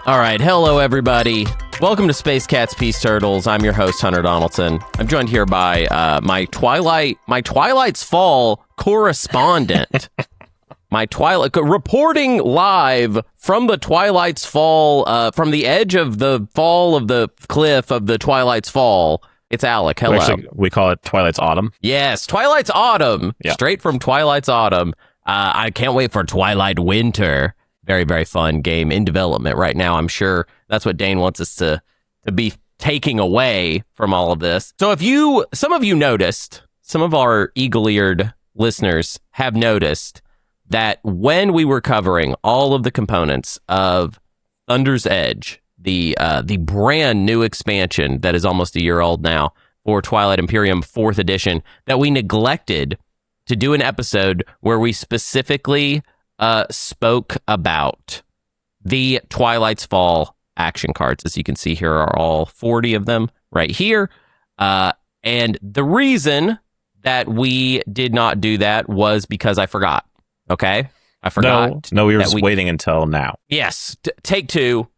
All right, hello everybody. Welcome to Space Cats Peace Turtles. I'm your host, Hunter Donaldson. I'm joined here by my Twilight's Fall correspondent. My Twilight reporting live from the Twilight's Fall, from the edge of the fall of the cliff of the Twilight's Fall. It's Alec. Hello. Actually, we call it Twilight's Autumn. Yes, Twilight's Autumn. Yeah. Straight from Twilight's Autumn. I can't wait for Twilight Winter. Very, very fun game in development right now. I'm sure that's what Dane wants us to be taking away from all of this. So if some of you noticed, some of our eagle-eared listeners have noticed that when we were covering all of the components of Thunder's Edge, the brand new expansion that is almost a year old now for Twilight Imperium 4th edition, that we neglected to do an episode where we specifically spoke about the Twilight's Fall action cards. As you can see, here are all 40 of them right here. And the reason that we did not do that was because I forgot. Okay? I forgot. No, we were just waiting until now. Yes. Take two.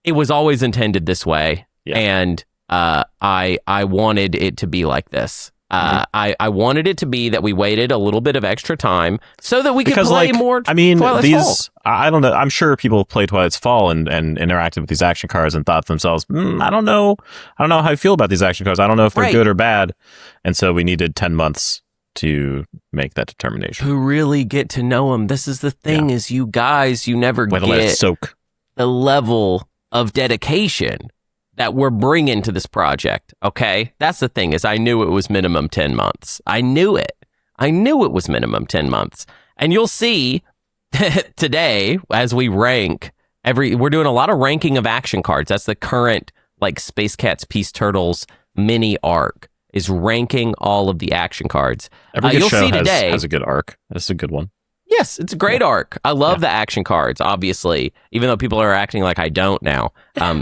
It was always intended this way. Yeah. And I wanted it to be like this. I wanted it to be that we waited a little bit of extra time so that we could play more. I mean, Twilight's Fall. I don't know. I'm sure people play Twilight's Fall and interacted with these action cards and thought to themselves, I don't know how I feel about these action cards. I don't know if they're good or bad. And so we needed 10 months to make that determination. To really get to know them. This is the thing is you guys, you never get let it soak. The level of dedication that we're bringing to this project, okay? That's the thing, is I knew it was minimum 10 months. I knew it was minimum 10 months. And you'll see today, as we rank, we're doing a lot of ranking of action cards. That's the current, Space Cats Peace Turtles mini arc, is ranking all of the action cards. Every good show has a good arc. That's a good one. Yes, it's a great arc. I love the action cards, obviously, even though people are acting like I don't now,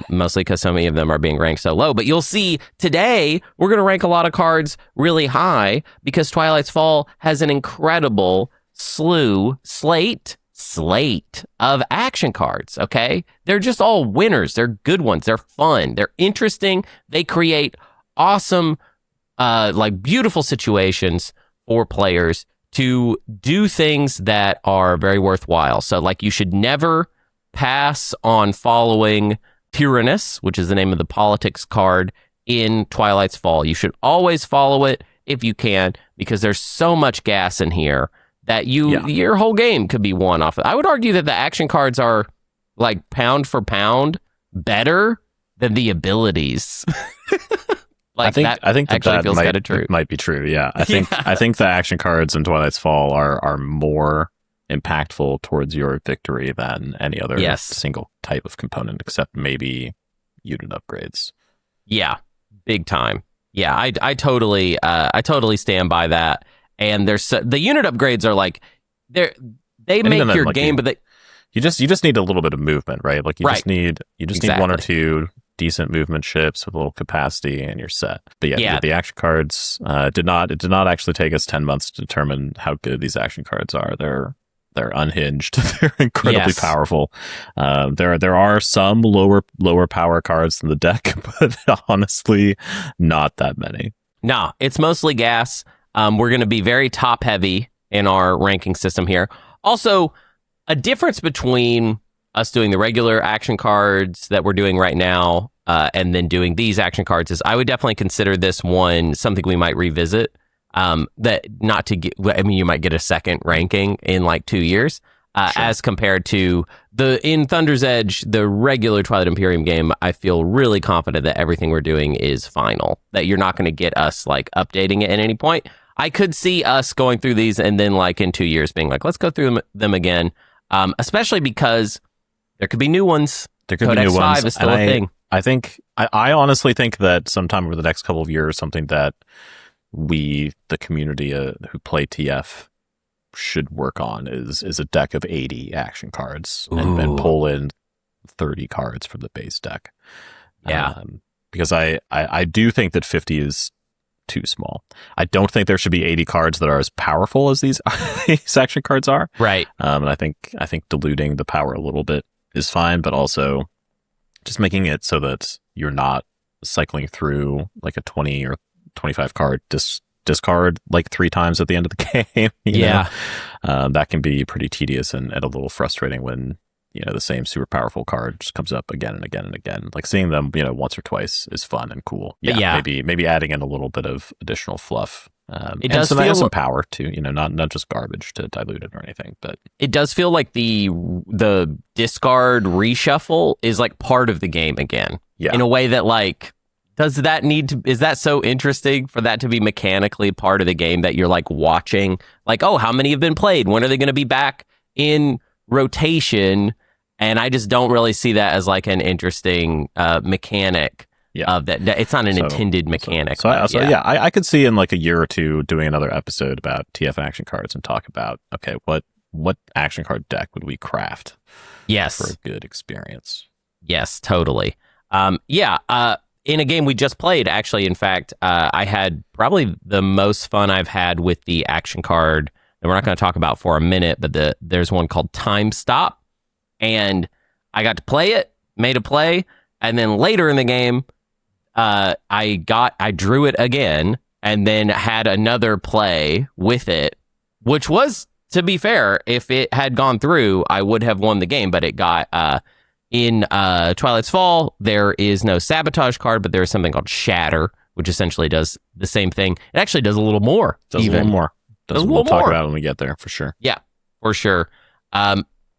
mostly because so many of them are being ranked so low. But you'll see today, we're going to rank a lot of cards really high because Twilight's Fall has an incredible slate of action cards, okay? They're just all winners. They're good ones. They're fun. They're interesting. They create awesome, beautiful situations for players to do things that are very worthwhile. So, you should never pass on following Tyrannus, which is the name of the politics card in Twilight's Fall. You should always follow it if you can, because there's so much gas in here that your whole game could be won off of. I would argue that the action cards are, pound for pound, better than the abilities. I think that might be true. Yeah, I think the action cards in Twilight's Fall are more impactful towards your victory than any other single type of component, except maybe unit upgrades. Yeah, big time. Yeah, I totally stand by that. And there's the unit upgrades are they make your game, but you just need a little bit of movement, right? You just need one or two decent movement ships with a little capacity and you're set. But the action cards did not actually take us 10 months to determine how good these action cards are. They're unhinged. They're incredibly powerful. There are some lower power cards in the deck, but honestly, not that many. No, it's mostly gas. We're going to be very top heavy in our ranking system here. Also, a difference between us doing the regular action cards that we're doing right now and then doing these action cards is I would definitely consider this one something we might revisit. You might get a second ranking in 2 years as compared to in Thunder's Edge, the regular Twilight Imperium game. I feel really confident that everything we're doing is final, that you're not going to get us updating it at any point. I could see us going through these and then in 2 years being let's go through them again, especially because there could be new ones. There could be new ones. 5 is still a thing. I honestly think that sometime over the next couple of years, something that we, the community who play TF, should work on is a deck of 80 action cards and pull in 30 cards from the base deck. Yeah. Because I do think that 50 is too small. I don't think there should be 80 cards that are as powerful as these action cards are. Right. And I think diluting the power a little bit is fine, but also just making it so that you're not cycling through like a 20 or 25 card discard like 3 times at the end of the game. You know? That can be pretty tedious and a little frustrating when, you know, the same super powerful card just comes up again and again and again. Like seeing them, you know, once or twice is fun and cool. Maybe adding in a little bit of additional fluff. It does feel some power too, you know, not just garbage to dilute it or anything, but it does feel like the discard reshuffle is like part of the game again. Yeah. In a way that like, is that so interesting for that to be mechanically part of the game that you're like watching, like, oh, how many have been played? When are they going to be back in rotation? And I just don't really see that as like an interesting mechanic. Of that. It's not an intended mechanic. I could see in like a year or two doing another episode about TF action cards and talk about, okay, what action card deck would we craft? Yes. For a good experience. Yes, totally. In a game we just played, actually, in fact, I had probably the most fun I've had with the action card that we're not going to talk about for a minute, but there's one called Time Stop, and I got to play it, made a play, and then later in the game, I drew it again and then had another play with it, which was, to be fair, if it had gone through, I would have won the game, but it got, in Twilight's Fall, there is no sabotage card, but there is something called Shatter, which essentially does the same thing. It actually does a little more. We'll talk about it when we get there, for sure. Yeah, for sure.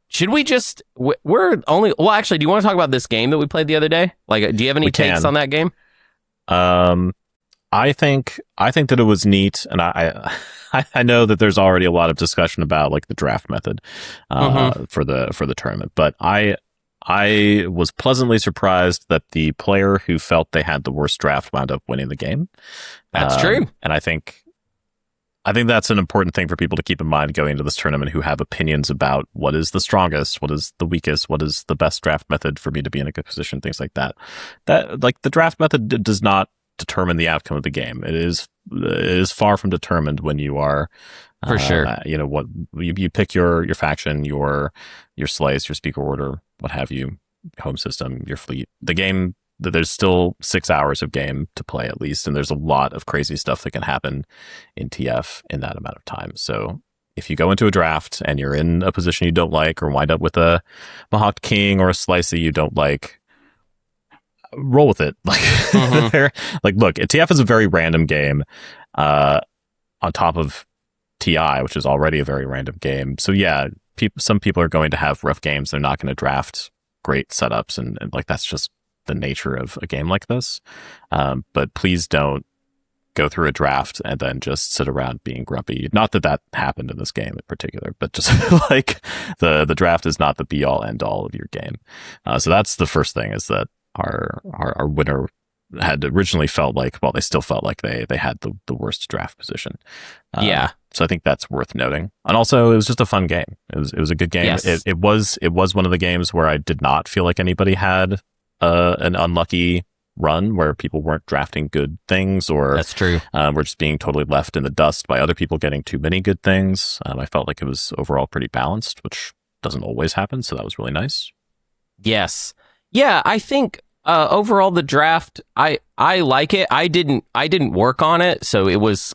Should we just, do you want to talk about this game that we played the other day? Like, do you have any takes on that game? I think that it was neat, and I know that there's already a lot of discussion about like the draft method for the tournament, but I was pleasantly surprised that the player who felt they had the worst draft wound up winning the game. That's true, and I think that's an important thing for people to keep in mind going into this tournament who have opinions about what is the strongest, what is the weakest, what is the best draft method for me to be in a good position, things like that. That like the draft method does not determine the outcome of the game. It is far from determined when you are for sure. You know what you pick your faction, your slice, your speaker order, what have you, home system, your fleet. The game. There's still 6 hours of game to play at least, and there's a lot of crazy stuff that can happen in TF in that amount of time. So if you go into a draft and you're in a position you don't like or wind up with a Mahawked King or a slice that you don't like, roll with it. Like, look, TF is a very random game on top of TI, which is already a very random game. So yeah, some people are going to have rough games. They're not going to draft great setups, and like that's just the nature of a game like this. But please don't go through a draft and then just sit around being grumpy. Not that happened in this game in particular, but just like the draft is not the be all end all of your game. So that's the first thing, is that our winner had originally felt like, well, they still felt like they had the worst draft position. So I think that's worth noting. And also, it was just a fun game. It was a good game. Yes. It was one of the games where I did not feel like anybody had an unlucky run where people weren't drafting good things, or that's true. We're just being totally left in the dust by other people getting too many good things. I felt like it was overall pretty balanced, which doesn't always happen. So that was really nice. Yes. Yeah. I think, overall the draft, I like it. I didn't work on it. So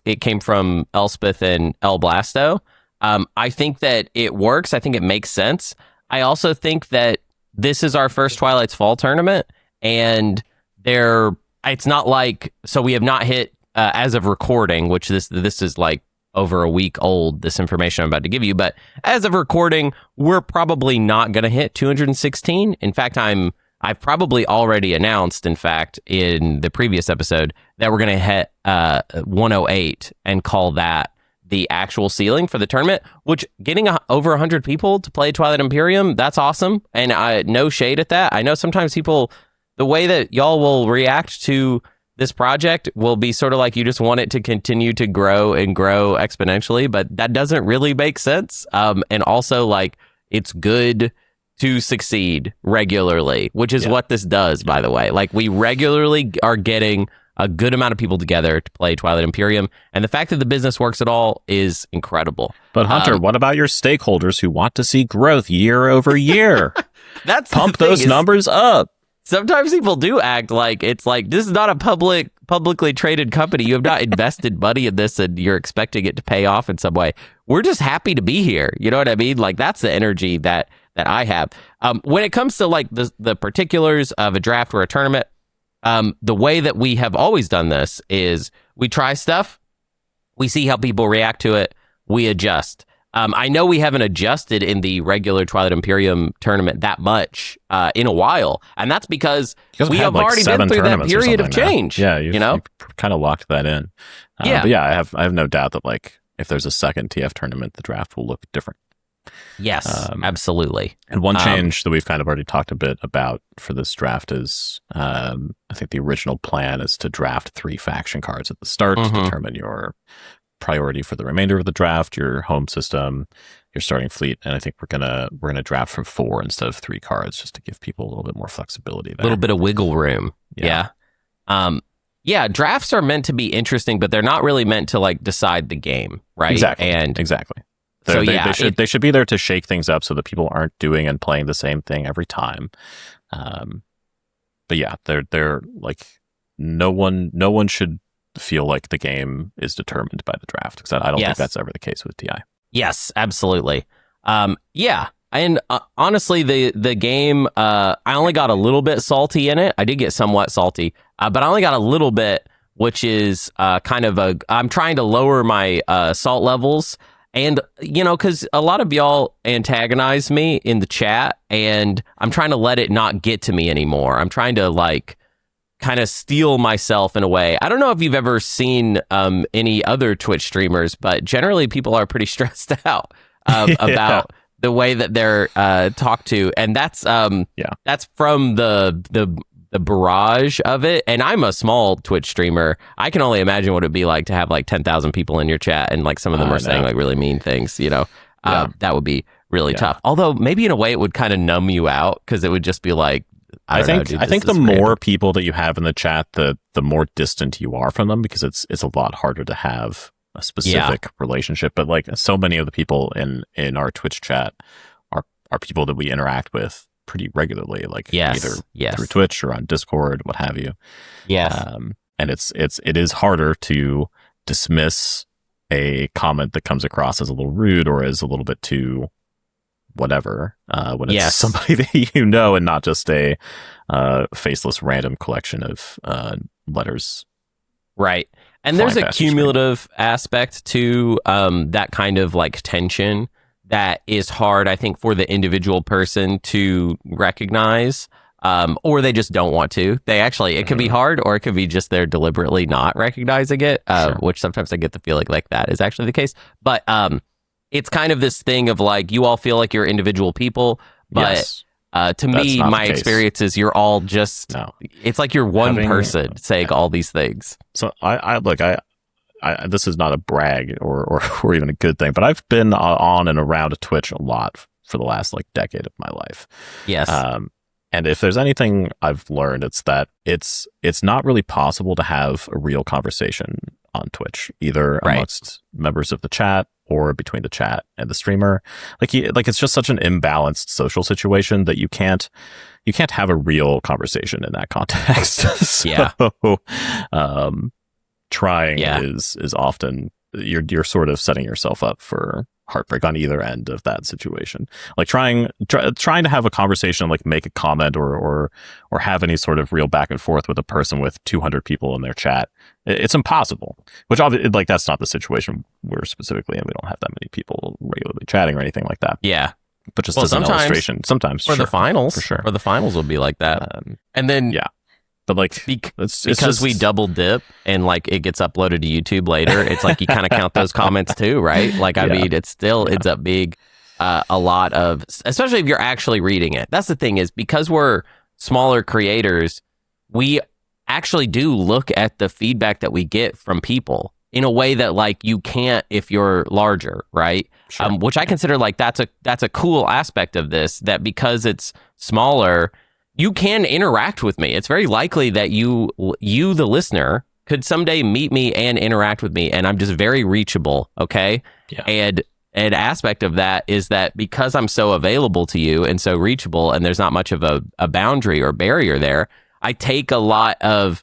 it came from Elspeth and El Blasto. I think that it works. I think it makes sense. I also think that this is our first Twilight's Fall tournament, and it's not like, so we have not hit, as of recording, which this is like over a week old, this information I'm about to give you, but as of recording, we're probably not going to hit 216. In fact, I've probably already announced, in fact, in the previous episode, that we're going to hit 108 and call that the actual ceiling for the tournament, which getting over 100 people to play Twilight Imperium, that's awesome. And no shade at that. I know sometimes people, the way that y'all will react to this project will be sort of like you just want it to continue to grow and grow exponentially, but that doesn't really make sense. And also, like, it's good to succeed regularly, which is what this does, by the way. Like, we regularly are getting a good amount of people together to play Twilight Imperium, and the fact that the business works at all is incredible. But Hunter, what about your stakeholders who want to see growth year over year? That's pump those numbers up. sometimes people do act like it's like, this is not a publicly traded company. You have not invested money in this and you're expecting it to pay off in some way. We're just happy to be here. You know what I mean? Like, that's the energy that I have. When it comes to like the particulars of a draft or a tournament, the way that we have always done this is we try stuff, we see how people react to it, we adjust. I know we haven't adjusted in the regular Twilight Imperium tournament that much in a while, and that's because we have like already been through that period of change. Now. Yeah, you've kind of locked that in. But yeah, I have no doubt that like if there's a second TF tournament, the draft will look different. Yes, absolutely. And one change that we've kind of already talked a bit about for this draft is I think the original plan is to draft 3 faction cards at the start to determine your priority for the remainder of the draft, your home system, your starting fleet, and I think we're gonna draft from 4 instead of 3 cards just to give people a little bit more flexibility there. A little bit of wiggle room. Yeah. Drafts are meant to be interesting, but they're not really meant to like decide the game, right? Exactly. They should be there to shake things up so that people aren't doing and playing the same thing every time. But yeah, they're like no one should feel like the game is determined by the draft, because I don't think that's ever the case with TI. Yes, absolutely. And honestly, the game, I only got a little bit salty in it. I did get somewhat salty, but I only got a little bit, which is I'm trying to lower my salt levels. And, because a lot of y'all antagonize me in the chat, and I'm trying to let it not get to me anymore. I'm trying to like kind of steel myself in a way. I don't know if you've ever seen any other Twitch streamers, but generally people are pretty stressed out about the way that they're talked to, and that's from the barrage of it. And I'm a small Twitch streamer. I can only imagine what it'd be like to have like 10,000 people in your chat, and like some of them are saying like really mean things. That would be really tough. Although maybe in a way it would kind of numb you out, because it would just be like, I think the more people that you have in the chat, the more distant you are from them, because it's a lot harder to have a specific relationship. But like so many of the people in our Twitch chat are people that we interact with pretty regularly, like either through Twitch or on Discord, what have you. And it is harder to dismiss a comment that comes across as a little rude or as a little bit too whatever, when it's somebody that you know, and not just a faceless random collection of letters. Right. And there's a cumulative aspect to that kind of like tension that is hard, I think, for the individual person to recognize, or they just don't want to. It could be hard, or it could be just they're deliberately not recognizing it, which sometimes I get the feeling like that is actually the case. But it's kind of this thing of like, you all feel like you're individual people, but to me, my experience is you're all just, it's like you're one person saying all these things. So I this is not a brag or even a good thing, but I've been on and around Twitch a lot for the last like decade of my life. Yes. And if there's anything I've learned, it's that it's not really possible to have a real conversation on Twitch, either amongst members of the chat or between the chat and the streamer. Like it's just such an imbalanced social situation that you can't have a real conversation in that context. So, trying is often you're sort of setting yourself up for heartbreak on either end of that situation. Like trying to have a conversation, like make a comment or have any sort of real back and forth with a person with 200 people in their chat. It's impossible, which obviously, like, that's not the situation we're specifically in. We don't have that many people regularly chatting or anything like that. Yeah. But just as an illustration, sometimes for the finals, for sure. Or the finals will be like that. And then but like it's because we double dip and like it gets uploaded to YouTube later, it's like you kind of count those comments too, right? Like I mean, it still ends up being a lot of, especially if you're actually reading it. That's the thing, is because we're smaller creators, we actually do look at the feedback that we get from people in a way that like you can't if you're larger, right? Sure. Which I consider like that's a cool aspect of this, that because it's smaller, you can interact with me. It's very likely that you, the listener, could someday meet me and interact with me, and I'm just very reachable, okay? Yeah. And an aspect of that is that because I'm so available to you and so reachable, and there's not much of a boundary or barrier there, I take a lot of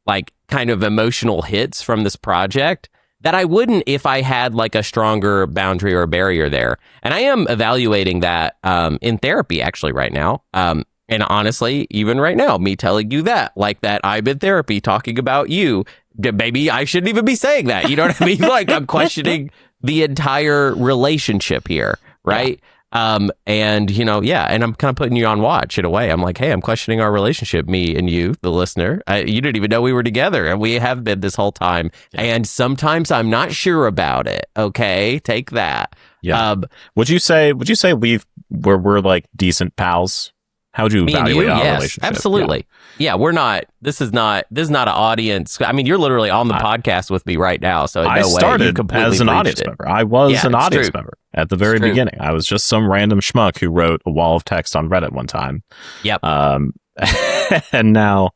like kind of emotional hits from this project that I wouldn't if I had like a stronger boundary or barrier there. And I am evaluating that in therapy actually right now. And honestly, even right now, me telling you that, like that I'm in therapy talking about you, maybe I shouldn't even be saying that. You know what I mean? Like I'm questioning the entire relationship here, right? Yeah. And, you know, and I'm kind of putting you on watch in a way. I'm like, hey, I'm questioning our relationship, me and you, the listener. You didn't even know we were together, and we have been this whole time. Yeah. And sometimes I'm not sure about it. Okay, take that. Yeah. Would you say we're like decent pals? How would you evaluate our relationship? Absolutely. Yeah, we're not. This is not an audience. I mean, you're literally on the podcast with me right now. So I started as an audience member. I was an audience member at the very beginning. I was just some random schmuck who wrote a wall of text on Reddit one time. Yep. And now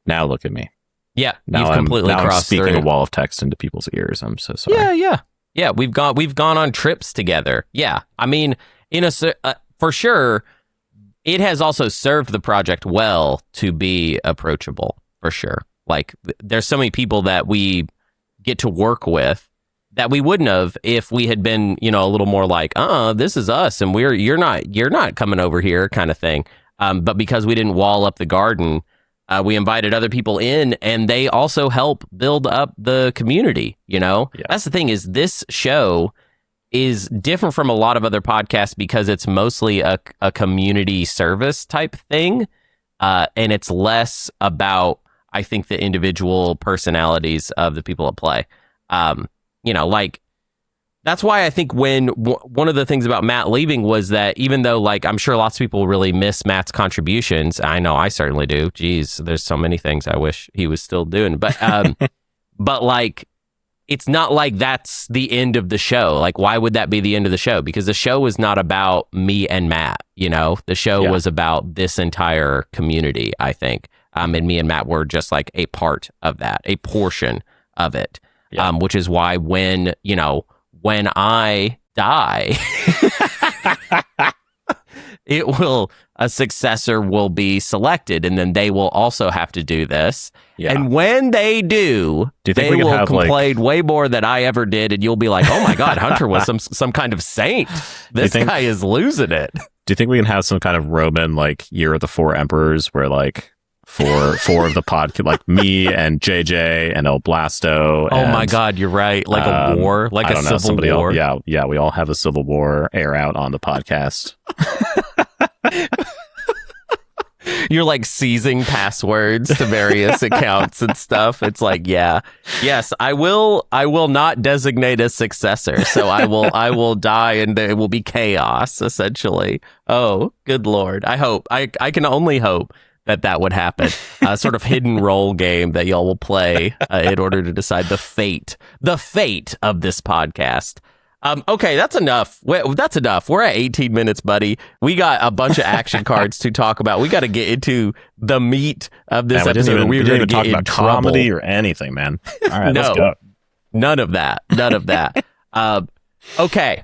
look at me. Yeah. You've completely crossed I'm speaking through. a wall of text into people's ears. I'm so sorry. Yeah. We've gone on trips together. Yeah. I mean, for sure. It has also served the project well to be approachable, for sure. Like, there's so many people that we get to work with that we wouldn't have if we had been, you know, a little more like, this is us, and you're not coming over here, kind of thing. But because we didn't wall up the garden, we invited other people in, and they also help build up the community. You know, That's the thing is this show is different from a lot of other podcasts because it's mostly a community service type thing. And it's less about, I think, the individual personalities of the people at play. You know, like, that's why I think when one of the things about Matt leaving was that even though, like, I'm sure lots of people really miss Matt's contributions. I know I certainly do. Geez, there's so many things I wish he was still doing. But, but like, it's not like that's the end of the show. Like, why would that be the end of the show? Because the show was not about me and Matt, you know? The show was about this entire community, I think. And me and Matt were just like a part of that, a portion of it. Yeah. Which is why when I die, a successor will be selected, and then they will also have to do this. Yeah. And when they do they will complain way more than I ever did, and you'll be like, oh my God, Hunter was some kind of saint. This guy is losing it. Do you think we can have some kind of Roman, like, Year of the Four Emperors, where, like, four of the podcast, like me and JJ and El Blasto. Oh my God, you're right. Like a war, like a civil war. Yeah, we all have a civil war air out on the podcast. You're like seizing passwords to various accounts and stuff. It's like, yes, I will not designate a successor. So I will die, and there will be chaos, essentially. Oh, good Lord. I can only hope that would happen. A sort of hidden role game that y'all will play in order to decide the fate of this podcast. Okay, that's enough. That's enough. We're at 18 minutes, buddy. We got a bunch of action cards to talk about. We got to get into the meat of this episode. We didn't even talk about comedy or anything, man. All right, let's go. None of that. Okay,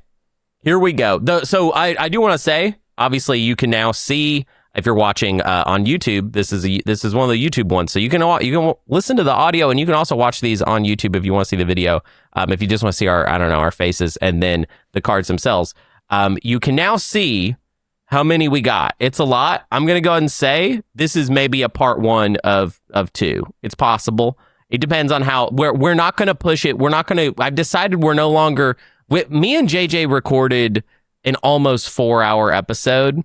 here we go. So I do want to say, obviously, you can now see. If you're watching on YouTube, this is one of the YouTube ones. So you can listen to the audio, and you can also watch these on YouTube if you want to see the video. If you just want to see our faces and then the cards themselves, you can now see how many we got. It's a lot. I'm going to go ahead and say this is maybe a part one of two. It's possible. It depends on how. We're not going to push it. We're not going to. I've decided we're no longer. Me and JJ recorded an almost 4-hour episode.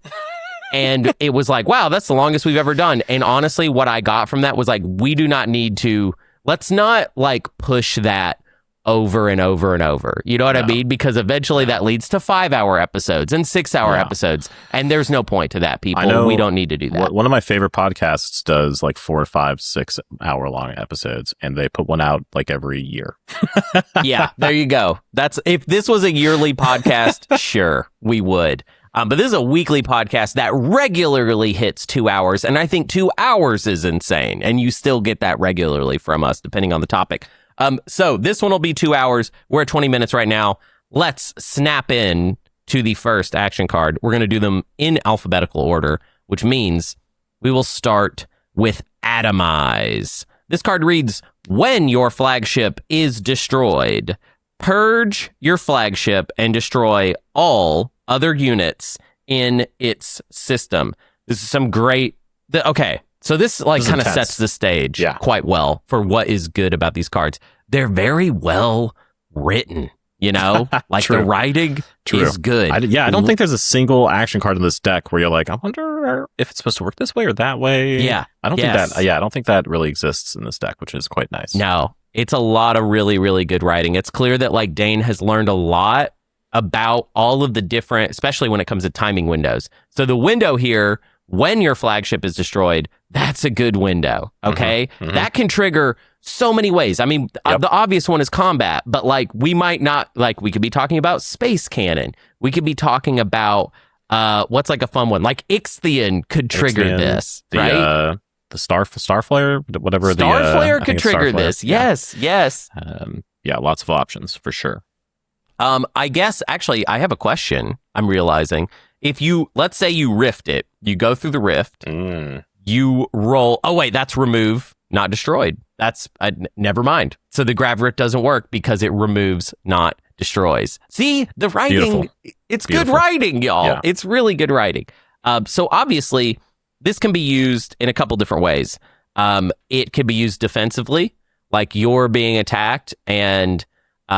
And it was like, wow, that's the longest we've ever done. And honestly, what I got from that was like, we do not need to, let's not like push that over and over and over. You know what I mean? Because eventually that leads to 5-hour episodes and 6-hour episodes. And there's no point to that, people. We don't need to do that. One of my favorite podcasts does like 4, 5, 6 hour long episodes, and they put one out like every year. Yeah, there you go. If this was a yearly podcast, sure, we would. But this is a weekly podcast that regularly hits 2 hours, and I think 2 hours is insane, and you still get that regularly from us, depending on the topic. So this one will be 2 hours. We're at 20 minutes right now. let's snap in to the first action card. We're going to do them in alphabetical order, which means we will start with Atomize. This card reads, when your flagship is destroyed, purge your flagship and destroy all other units in its system. This is some great... Okay, so this kind of sets the stage quite well for what is good about these cards. They're very well written. Like the writing is good. I don't think there's a single action card in this deck where you're like, I wonder if it's supposed to work this way or that way. Yeah. I don't think that. I don't think that really exists in this deck, which is quite nice. No, it's a lot of really, really good writing. It's clear that like Dane has learned a lot about all of the different, especially when it comes to timing windows. So the window here, when your flagship is destroyed, that's a good window. Okay. Mm-hmm. That can trigger so many ways. I mean, the obvious one is combat, but like we might not, like we could be talking about space cannon. We could be talking about what's like a fun one, like Ixion could trigger this, right? The Starflare, whatever. Starflare could trigger this. Yes. Lots of options for sure. I guess actually I have a question. I'm realizing if let's say you rift it, you go through the rift, you roll. Oh wait, that's remove, not destroyed. That's never mind. So the grav rift doesn't work because it removes, not destroys. See, the writing, Beautiful. It's good writing, y'all. Yeah. It's really good writing. So obviously, this can be used in a couple different ways. It can be used defensively, like you're being attacked and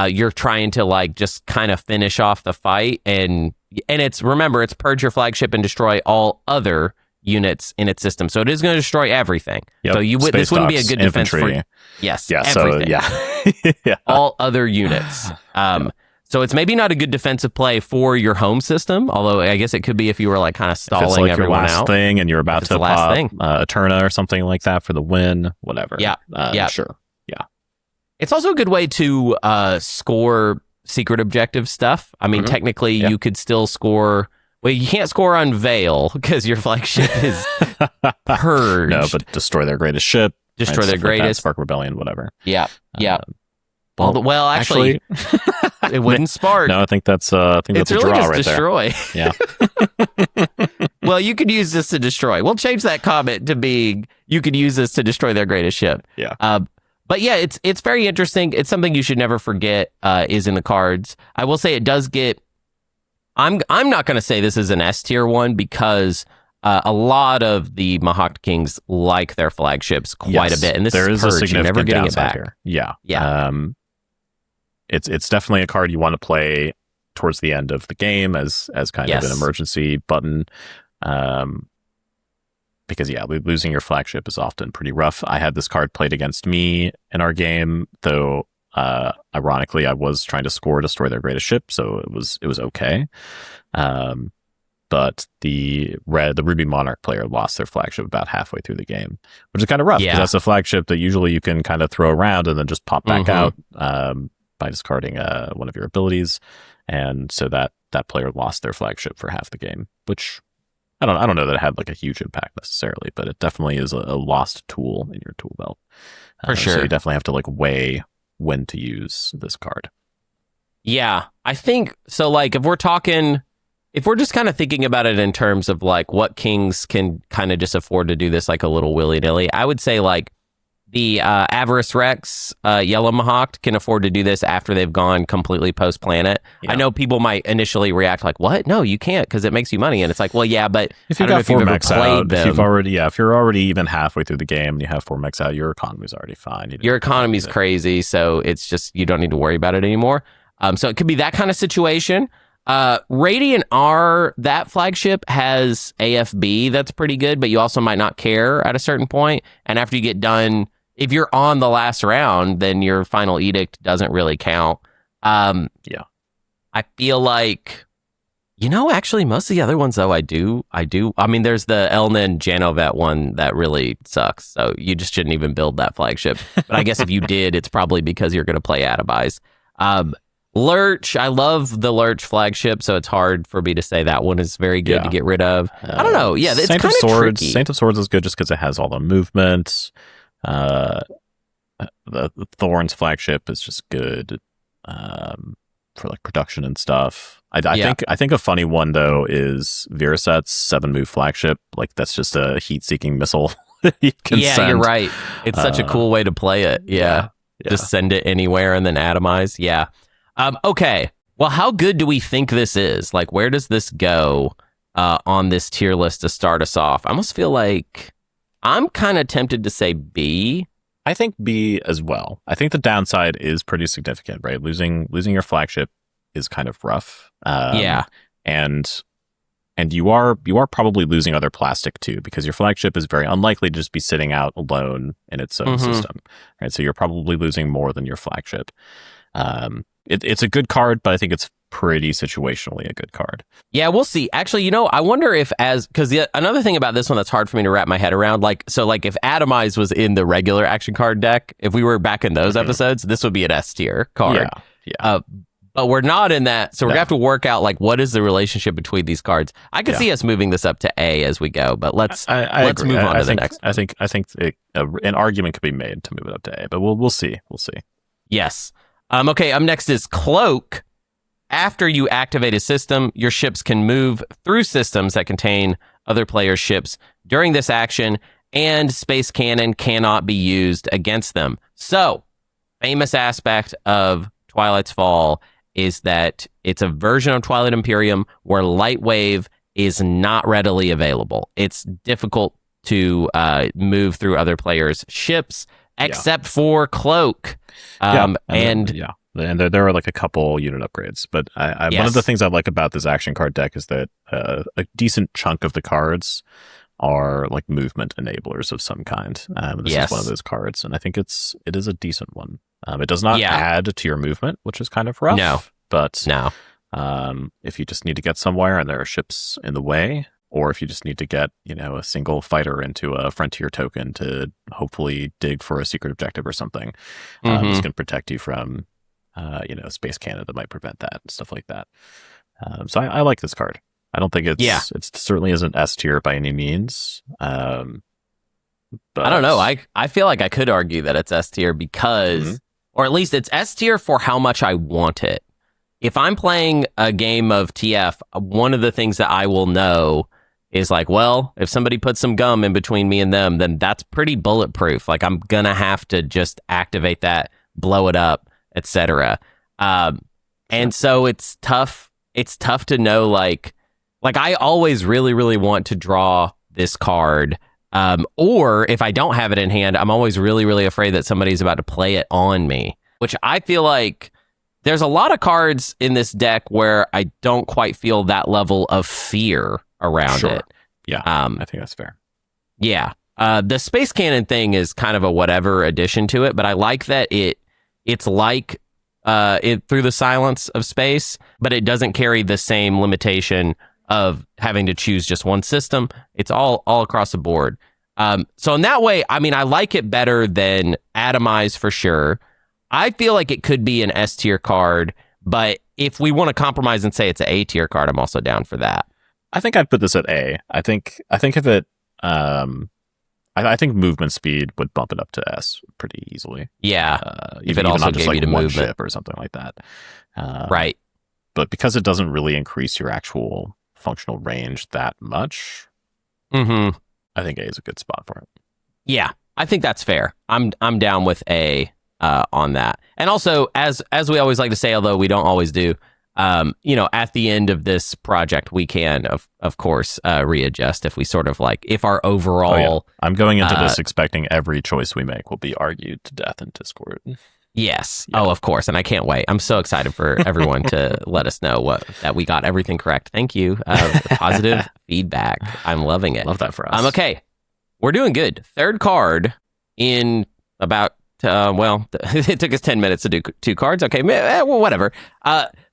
you're trying to like just kind of finish off the fight. And it's purge your flagship and destroy all other units in its system. So it is going to destroy everything. Yep. So this wouldn't be a good defense for yes. Yeah. Everything. So all other units. So it's maybe not a good defensive play for your home system, although I guess it could be if you were like kind of stalling like everyone your last out. Thing and you're about to pop Eterna or something like that for the win, whatever. Yeah. Sure. Yeah. It's also a good way to score secret objective stuff. I mean, technically you could still score. Well, you can't score on Veil because your flagship is purged. No, but destroy their greatest ship. Destroy their greatest. Spark Rebellion, whatever. Yeah. Well, actually, it wouldn't spark. No, I think that's a really draw just right destroy. There. Yeah. Well, you could use this to destroy. We'll change that comment to being you could use this to destroy their greatest ship. Yeah. But yeah, it's very interesting. It's something you should never forget is in the cards. I will say it does get... I'm not going to say this is an S tier one because a lot of the Mahawk Kings like their flagships quite a bit. And this is purge. You're never getting it back. Here. Yeah. It's definitely a card you want to play towards the end of the game as kind of an emergency button. Because losing your flagship is often pretty rough. I had this card played against me in our game, though ironically I was trying to destroy their greatest ship, so it was okay. But the Ruby Monarch player lost their flagship about halfway through the game, which is kind of rough because that's a flagship that usually you can kind of throw around and then just pop back out by discarding one of your abilities. And so that player lost their flagship for half the game, which I don't know that it had like a huge impact necessarily, but it definitely is a lost tool in your tool belt. For sure. So you definitely have to like weigh when to use this card. Yeah, I think so. Like if we're just kind of thinking about it in terms of like what kings can kind of just afford to do this like a little willy-nilly, I would say like the Avarice Rex Yellow Mahawk can afford to do this after they've gone completely post-planet. Yeah. I know people might initially react like, what? No, you can't because it makes you money. And it's like, well, yeah, but if you've got 4 mechs out, if you're already even halfway through the game and you have 4 mechs out, your economy's already fine. Your economy's crazy, so it's just, you don't need to worry about it anymore. So it could be that kind of situation. Radiant R, that flagship has AFB that's pretty good, but you also might not care at a certain point. And after you get done, if you're on the last round, then your final edict doesn't really count. I feel like, actually most of the other ones though, I do. I mean, there's the Elna and Janovet one that really sucks. So you just shouldn't even build that flagship. But I guess if you did, it's probably because you're going to play Atomize. Lurch, I love the Lurch flagship, so it's hard for me to say that one is very good to get rid of. I don't know. Yeah, it's kind of tricky. Saint of Swords is good just because it has all the movement. The Thorns flagship is just good. like production and stuff. I think a funny one though is Viraset's 7-move flagship. Like that's just a heat-seeking missile. You can send. You're right. It's such a cool way to play it. Yeah. Just send it anywhere and then atomize. Yeah. Okay. Well, how good do we think this is? Like, where does this go on this tier list to start us off? I almost feel like I'm kind of tempted to say B. I think B as well. I think the downside is pretty significant, right? Losing your flagship is kind of rough. And you are probably losing other plastic too, because your flagship is very unlikely to just be sitting out alone in its own system, right? So you're probably losing more than your flagship. It's a good card, but I think it's pretty situationally a good card. Yeah, we'll see. Actually, I wonder if because another thing about this one that's hard for me to wrap my head around, like if Atomize was in the regular action card deck, if we were back in those episodes, this would be an S tier card. Yeah. But we're not in that, so we're going to have to work out, like, what is the relationship between these cards. I could see us moving this up to A as we go, but let's move on to the next one. I think an argument could be made to move it up to A, but we'll see. We'll see. Yes. Okay, up next is Cloak. After you activate a system, your ships can move through systems that contain other players' ships during this action, and Space Cannon cannot be used against them. So, famous aspect of Twilight's Fall is that it's a version of Twilight Imperium where Light Wave is not readily available. It's difficult to move through other players' ships, except for Cloak. And there are like a couple unit upgrades. But one of the things I like about this action card deck is that a decent chunk of the cards are like movement enablers of some kind. This is one of those cards, and I think it is a decent one. It does not add to your movement, which is kind of rough. No. But if you just need to get somewhere and there are ships in the way, or if you just need to get, a single fighter into a frontier token to hopefully dig for a secret objective or something, this can protect you from, Space Cannon that might prevent that and stuff like that. So I like this card. I don't think it certainly isn't S tier by any means. But I don't know. I feel like I could argue that it's S tier because, or at least it's S tier for how much I want it. If I'm playing a game of TF, one of the things that I will know is like, well, if somebody puts some gum in between me and them, then that's pretty bulletproof. Like I'm going to have to just activate that, blow it up, etc. And so it's tough. It's tough to know, like I always really, really want to draw this card. Or if I don't have it in hand, I'm always really, really afraid that somebody's about to play it on me, which I feel like there's a lot of cards in this deck where I don't quite feel that level of fear around it. Yeah, I think that's fair. Yeah. The Space Cannon thing is kind of a whatever addition to it, but I like that it's like Through the Silence of Space, but it doesn't carry the same limitation of having to choose just one system. It's all across the board. So in that way, I mean, I like it better than Atomize for sure. I feel like it could be an S tier card, but if we want to compromise and say it's an A tier card, I'm also down for that. I think I'd put this at A. I think if it, I think movement speed would bump it up to S pretty easily. Yeah, if it also gave you to one ship or something like that. Right. But because it doesn't really increase your actual functional range that much, I think A is a good spot for it. Yeah, I think that's fair. I'm down with A on that. And also, as we always like to say, although we don't always do, at the end of this project, we can, of course, readjust if we sort of like, if our overall... I'm going into this expecting every choice we make will be argued to death in Discord. Yes. Yeah. Oh, of course. And I can't wait. I'm so excited for everyone to let us know that we got everything correct. Thank you. Positive feedback. I'm loving it. Love that for us. Okay. We're doing good. Third card in about, it took us 10 minutes to do 2 cards. Okay. Well, whatever.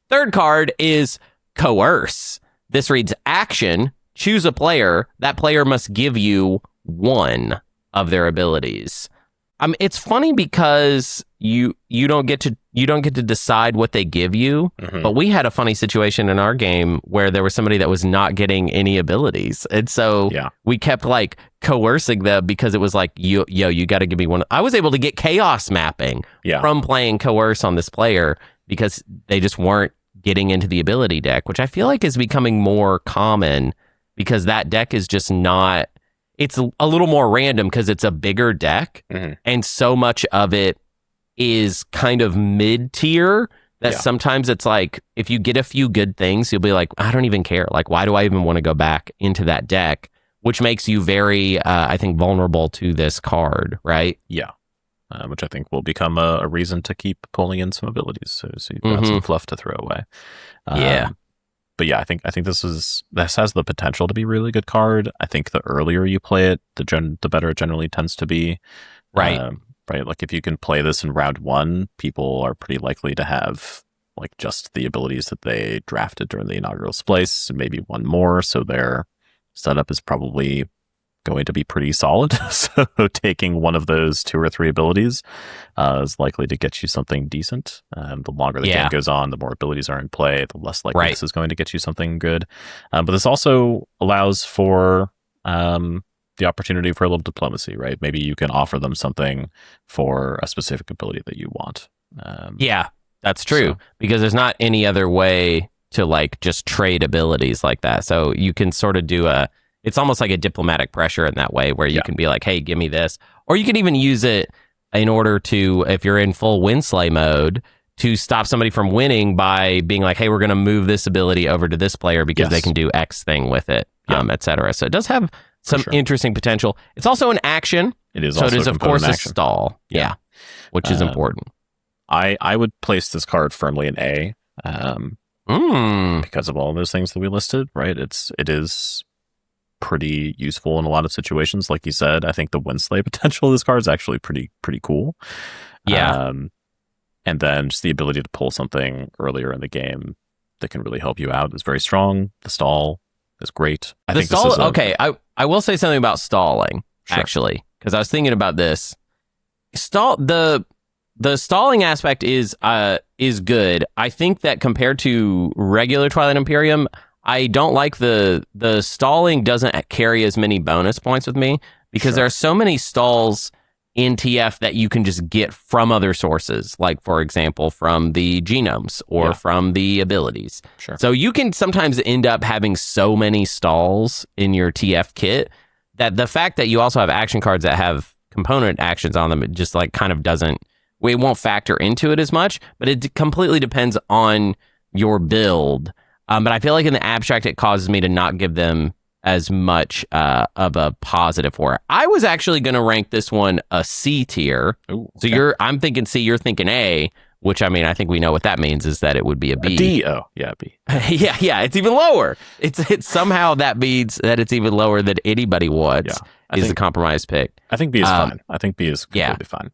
Third card is Coerce. This reads action. Choose a player. That player must give you one of their abilities. It's funny because you don't get to decide what they give you, but we had a funny situation in our game where there was somebody that was not getting any abilities, and so we kept like coercing them because it was like you got to give me one. I was able to get chaos mapping from playing Coerce on this player because they just weren't getting into the ability deck, which I feel like is becoming more common because that deck is just not, it's a little more random because it's a bigger deck, and so much of it is kind of mid-tier that sometimes it's like, if you get a few good things, you'll be like, I don't even care. Like, why do I even want to go back into that deck? Which makes you very, I think, vulnerable to this card, right? Yeah. Which I think will become a reason to keep pulling in some abilities. So you've got some fluff to throw away. But yeah, I think this has the potential to be a really good card. I think the earlier you play it, the better it generally tends to be. Right. Right. Like if you can play this in round 1, people are pretty likely to have like just the abilities that they drafted during the inaugural splice, and maybe one more. So their setup is probably going to be pretty solid. So taking one of those 2 or 3 abilities is likely to get you something decent. The longer the game goes on, the more abilities are in play, the less likely this is going to get you something good. But this also allows for the opportunity for a little diplomacy, right? Maybe you can offer them something for a specific ability that you want. Yeah, that's true. Because there's not any other way to like just trade abilities like that. So you can sort of do it's almost like a diplomatic pressure in that way where you can be like, hey, give me this. Or you can even use it in order to, if you're in full Winslay mode, to stop somebody from winning by being like, hey, we're going to move this ability over to this player because they can do X thing with it, etc. So it does have some interesting potential. It's also an action. It is so also it is, of course, a stall. Yeah. Which is important. I would place this card firmly in A because of all of those things that we listed, right? It is pretty useful in a lot of situations. Like you said, I think the Winslay potential of this card is actually pretty cool. Yeah. And then just the ability to pull something earlier in the game that can really help you out is very strong. The stall is great. I think stall, this is okay, I will say something about stalling, actually, because I was thinking about this. The stalling aspect is good. I think that compared to regular Twilight Imperium, I don't like the stalling doesn't carry as many bonus points with me because there are so many stalls in TF that you can just get from other sources, like, for example, from the genomes or from the abilities. So you can sometimes end up having so many stalls in your TF kit that the fact that you also have action cards that have component actions on them, it just like kind of doesn't, it won't factor into it as much, but it completely depends on your build. But I feel like in the abstract, it causes me to not give them as much of a positive for it. I was actually going to rank this one a C tier. Ooh, okay. So I'm thinking C, you're thinking A, which I mean, I think we know what that means is that it would be a B. A D, oh, yeah, B. yeah, it's even lower. It's somehow that means that it's even lower than anybody wants is the compromise pick. I think B is fine. I think B is completely fine.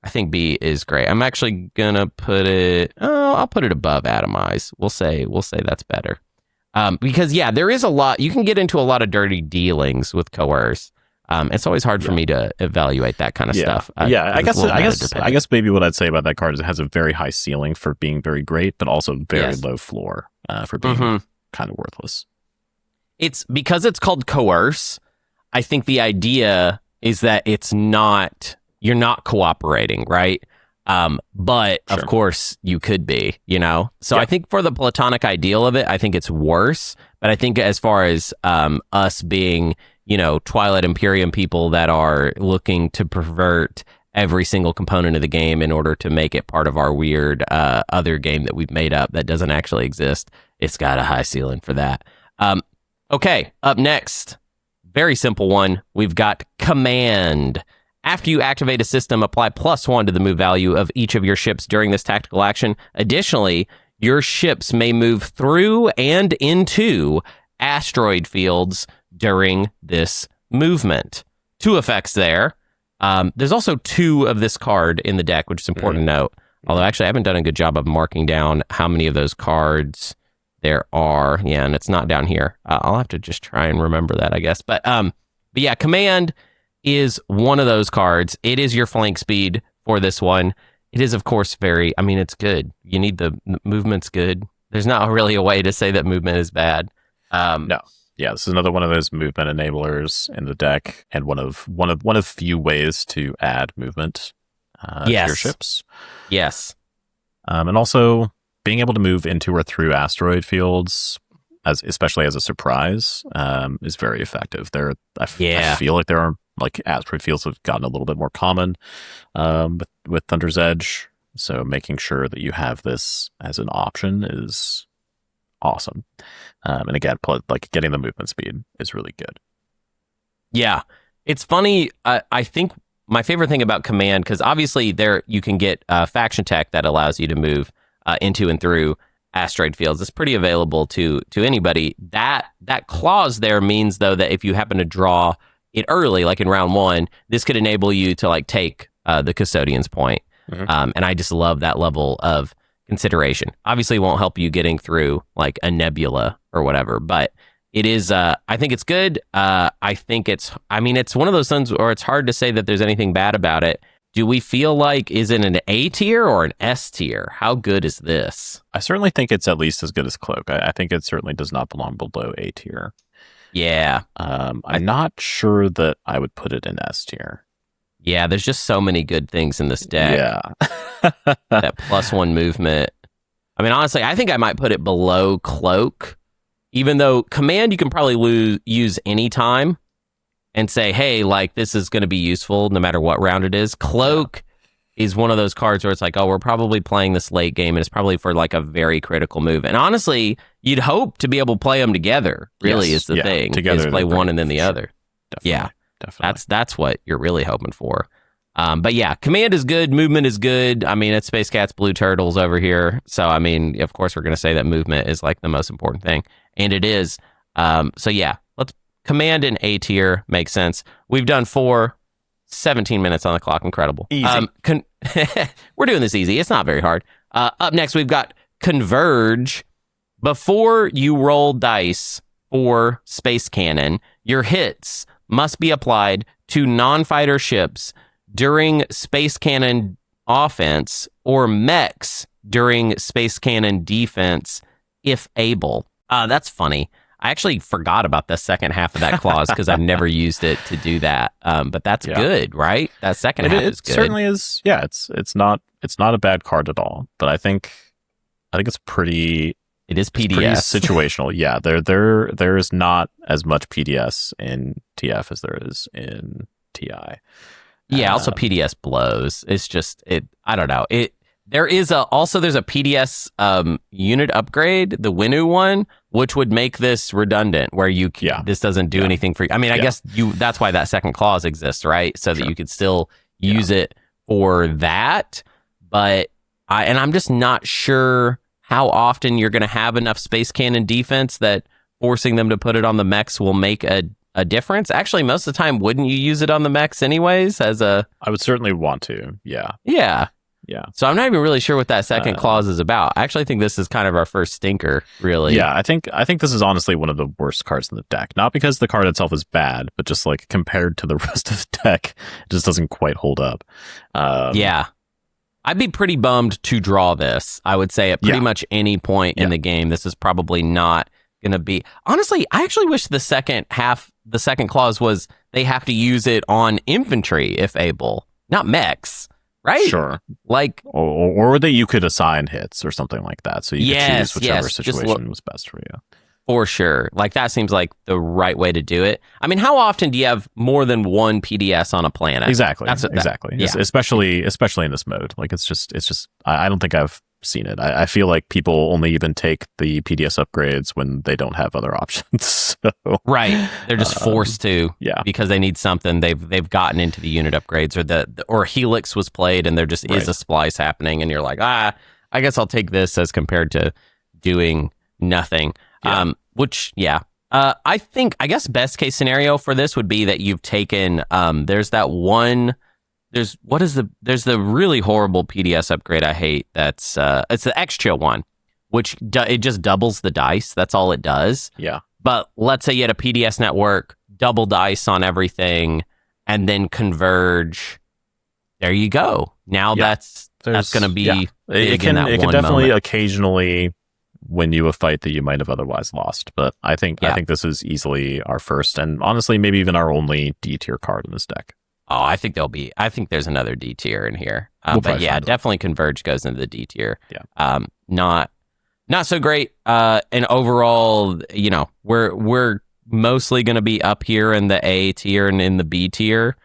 I think B is great. I'm actually going to put it, I'll put it above Atomize. We'll say that's better. Because there is a lot, you can get into a lot of dirty dealings with Coerce. It's always hard for me to evaluate that kind of stuff. I guess maybe what I'd say about that card is it has a very high ceiling for being very great, but also very low floor for being kind of worthless. It's because it's called Coerce. I think the idea is that you're not cooperating, right? But of course you could be, So I think for the platonic ideal of it, I think it's worse. But I think as far as us being, Twilight Imperium people that are looking to pervert every single component of the game in order to make it part of our weird other game that we've made up that doesn't actually exist, it's got a high ceiling for that. Okay, up next, very simple one. We've got Command. After you activate a system, apply +1 to the move value of each of your ships during this tactical action. Additionally, your ships may move through and into asteroid fields during this movement. 2 effects there. There's also 2 of this card in the deck, which is important to note. Although actually I haven't done a good job of marking down how many of those cards there are. Yeah, and it's not down here. I'll have to just try and remember that, I guess. But yeah, Command is one of those cards. It is your flank speed for this one. It is, of course, it's good. You need the movement's good. There's not really a way to say that movement is bad. No. Yeah, this is another one of those movement enablers in the deck, and one of few ways to add movement to your ships. Yes. And also being able to move into or through asteroid fields, especially as a surprise, is very effective. I feel like there are like asteroid fields have gotten a little bit more common with Thunder's Edge. So making sure that you have this as an option is awesome. And again, like getting the movement speed is really good. Yeah. It's funny. I think my favorite thing about Command, because obviously there you can get faction tech that allows you to move into and through asteroid fields. It's pretty available to anybody. That clause there means, though, that if you happen to draw it early, like in round 1, this could enable you to like take the Custodian's point. Mm-hmm. And I just love that level of consideration. Obviously, it won't help you getting through like a nebula or whatever, but it is. I think it's good. I think it's one of those things where it's hard to say that there's anything bad about it. Do we feel like, is it an A tier or an S tier? How good is this? I certainly think it's at least as good as Cloak. I think it certainly does not belong below A tier. Yeah. I'm not sure that I would put it in S tier. Yeah, there's just so many good things in this deck. Yeah. That +1 movement. I mean, honestly, I think I might put it below Cloak, even though Command you can probably use anytime and say, hey, like, this is going to be useful no matter what round it is. Cloak is one of those cards where it's like, oh, we're probably playing this late game, and it's probably for like a very critical move. And honestly, you'd hope to be able to play them together, really, is the thing. Together, is play one and then the other. Definitely. Yeah. Definitely. That's what you're really hoping for. But yeah, Command is good. Movement is good. I mean, it's Space Cats, Blue Turtles over here. So, I mean, of course, we're going to say that movement is like the most important thing. And it is. So yeah, let's Command in A tier. Makes sense. We've done 17 minutes on the clock. Incredible. Easy. We're doing this easy. It's not very hard. Up next, we've got Converge. Before you roll dice for Space Cannon, your hits must be applied to non-fighter ships during Space Cannon offense or mechs during Space Cannon defense, if able. That's funny. I actually forgot about the second half of that clause because I've never used it to do that. But that's good, right? That second half is good. It certainly is. Yeah, it's not a bad card at all. But I think it's pretty. It is PDS. Pretty situational. Yeah, there is not as much PDS in TF as there is in TI. Yeah, also PDS blows. It's just I don't know. There's a PDS unit upgrade, the Winu one, which would make this redundant, where this doesn't do anything for you. I mean, I guess that's why that second clause exists, right? So that you could still use it for that. But I'm just not sure how often you're going to have enough Space Cannon defense that forcing them to put it on the mechs will make a difference. Actually, most of the time, wouldn't you use it on the mechs anyways? I would certainly want to. Yeah. Yeah. So I'm not even really sure what that second clause is about. I actually think this is kind of our first stinker, really. Yeah, I think this is honestly one of the worst cards in the deck. Not because the card itself is bad, but just like compared to the rest of the deck, it just doesn't quite hold up. Yeah. I'd be pretty bummed to draw this. I would say at pretty much any point in the game, this is probably not going to be. Honestly, I actually wish the second clause was they have to use it on infantry if able, not mechs. Right? Sure. Like, or that you could assign hits or something like that. So you could choose whichever situation was best for you. For sure. Like, that seems like the right way to do it. I mean, how often do you have more than one PDS on a planet? Exactly. Especially in this mode. Like, it's just, I don't think I've seen it. I feel like people only even take the PDS upgrades when they don't have other options. So, right. They're just forced to because they need something. They've gotten into the unit upgrades, or Helix was played and there just is a splice happening and you're like, I guess I'll take this as compared to doing nothing. I think, I guess best case scenario for this would be that you've taken there's the really horrible PDS upgrade I hate. That's it's the X-Chill one, which it just doubles the dice. That's all it does. Yeah. But let's say you had a PDS network, double dice on everything, and then Converge. There you go. Now that's going to be it can definitely occasionally win you a fight that you might have otherwise lost. But I think this is easily our first and honestly maybe even our only D tier card in this deck. Oh, I think there's another D tier in here. But yeah, definitely Converge goes into the D tier. Yeah. Not so great. And overall, we're mostly going to be up here in the A tier and in the B tier.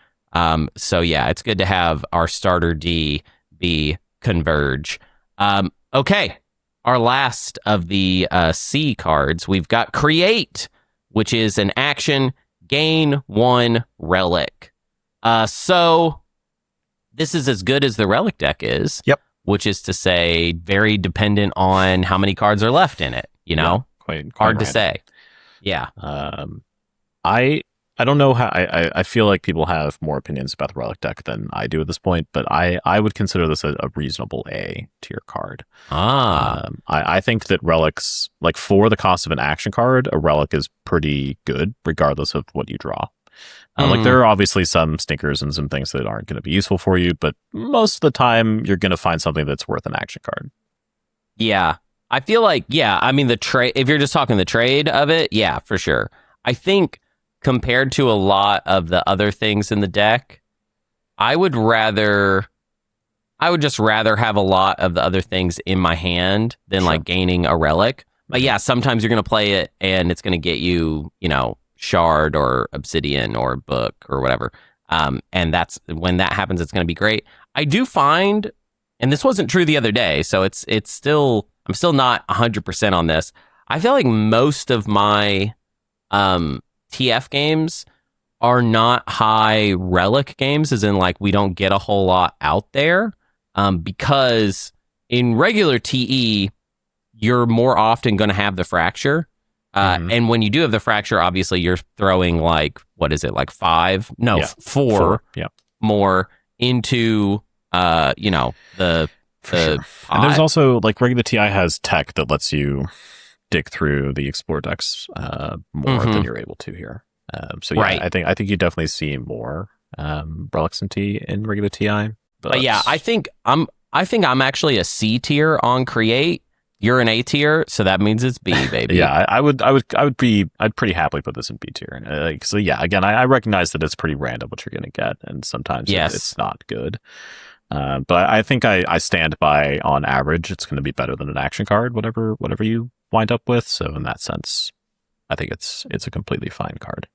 So yeah, it's good to have our starter D be Converge. Okay. Our last of the C cards, we've got Create, which is an action, gain 1 relic. So this is as good as the relic deck is. Yep. Which is to say, very dependent on how many cards are left in it. Yeah, quite hard to say. Yeah. I don't know how. I feel like people have more opinions about the relic deck than I do at this point, but I would consider this a reasonable A tier card. I think that relics, like for the cost of an action card, a relic is pretty good regardless of what you draw. Like there are obviously some stinkers and some things that aren't going to be useful for you, but most of the time you're going to find something that's worth an action card. Yeah. I feel like, I mean, the trade, if you're just talking the trade of it, yeah, for sure. I think compared to a lot of the other things in the deck, I would just rather have a lot of the other things in my hand than like gaining a relic. But yeah, sometimes you're going to play it and it's going to get you, shard or obsidian or book or whatever. And that's when that happens, it's going to be great. I do find, and this wasn't true the other day, so I'm still not 100% on this. I feel like most of my TF games are not high relic games, as in like we don't get a whole lot out there, because in regular TE, you're more often going to have the fracture. And when you do have the fracture, obviously you're throwing like, what is it, like 4 more into, the sure. And there's also like regular TI has tech that lets you dig through the explore decks more than you're able to here. So yeah, right. I think you definitely see more relics in regular TI. But yeah, I think I'm actually a C tier on Create. You're an A tier, so that means it's B, baby. Yeah, I'd pretty happily put this in B tier. So yeah, again, I recognize that it's pretty random what you're going to get, and sometimes it's not good. But I think I stand by, on average, it's going to be better than an action card, whatever you wind up with. So in that sense, I think it's a completely fine card.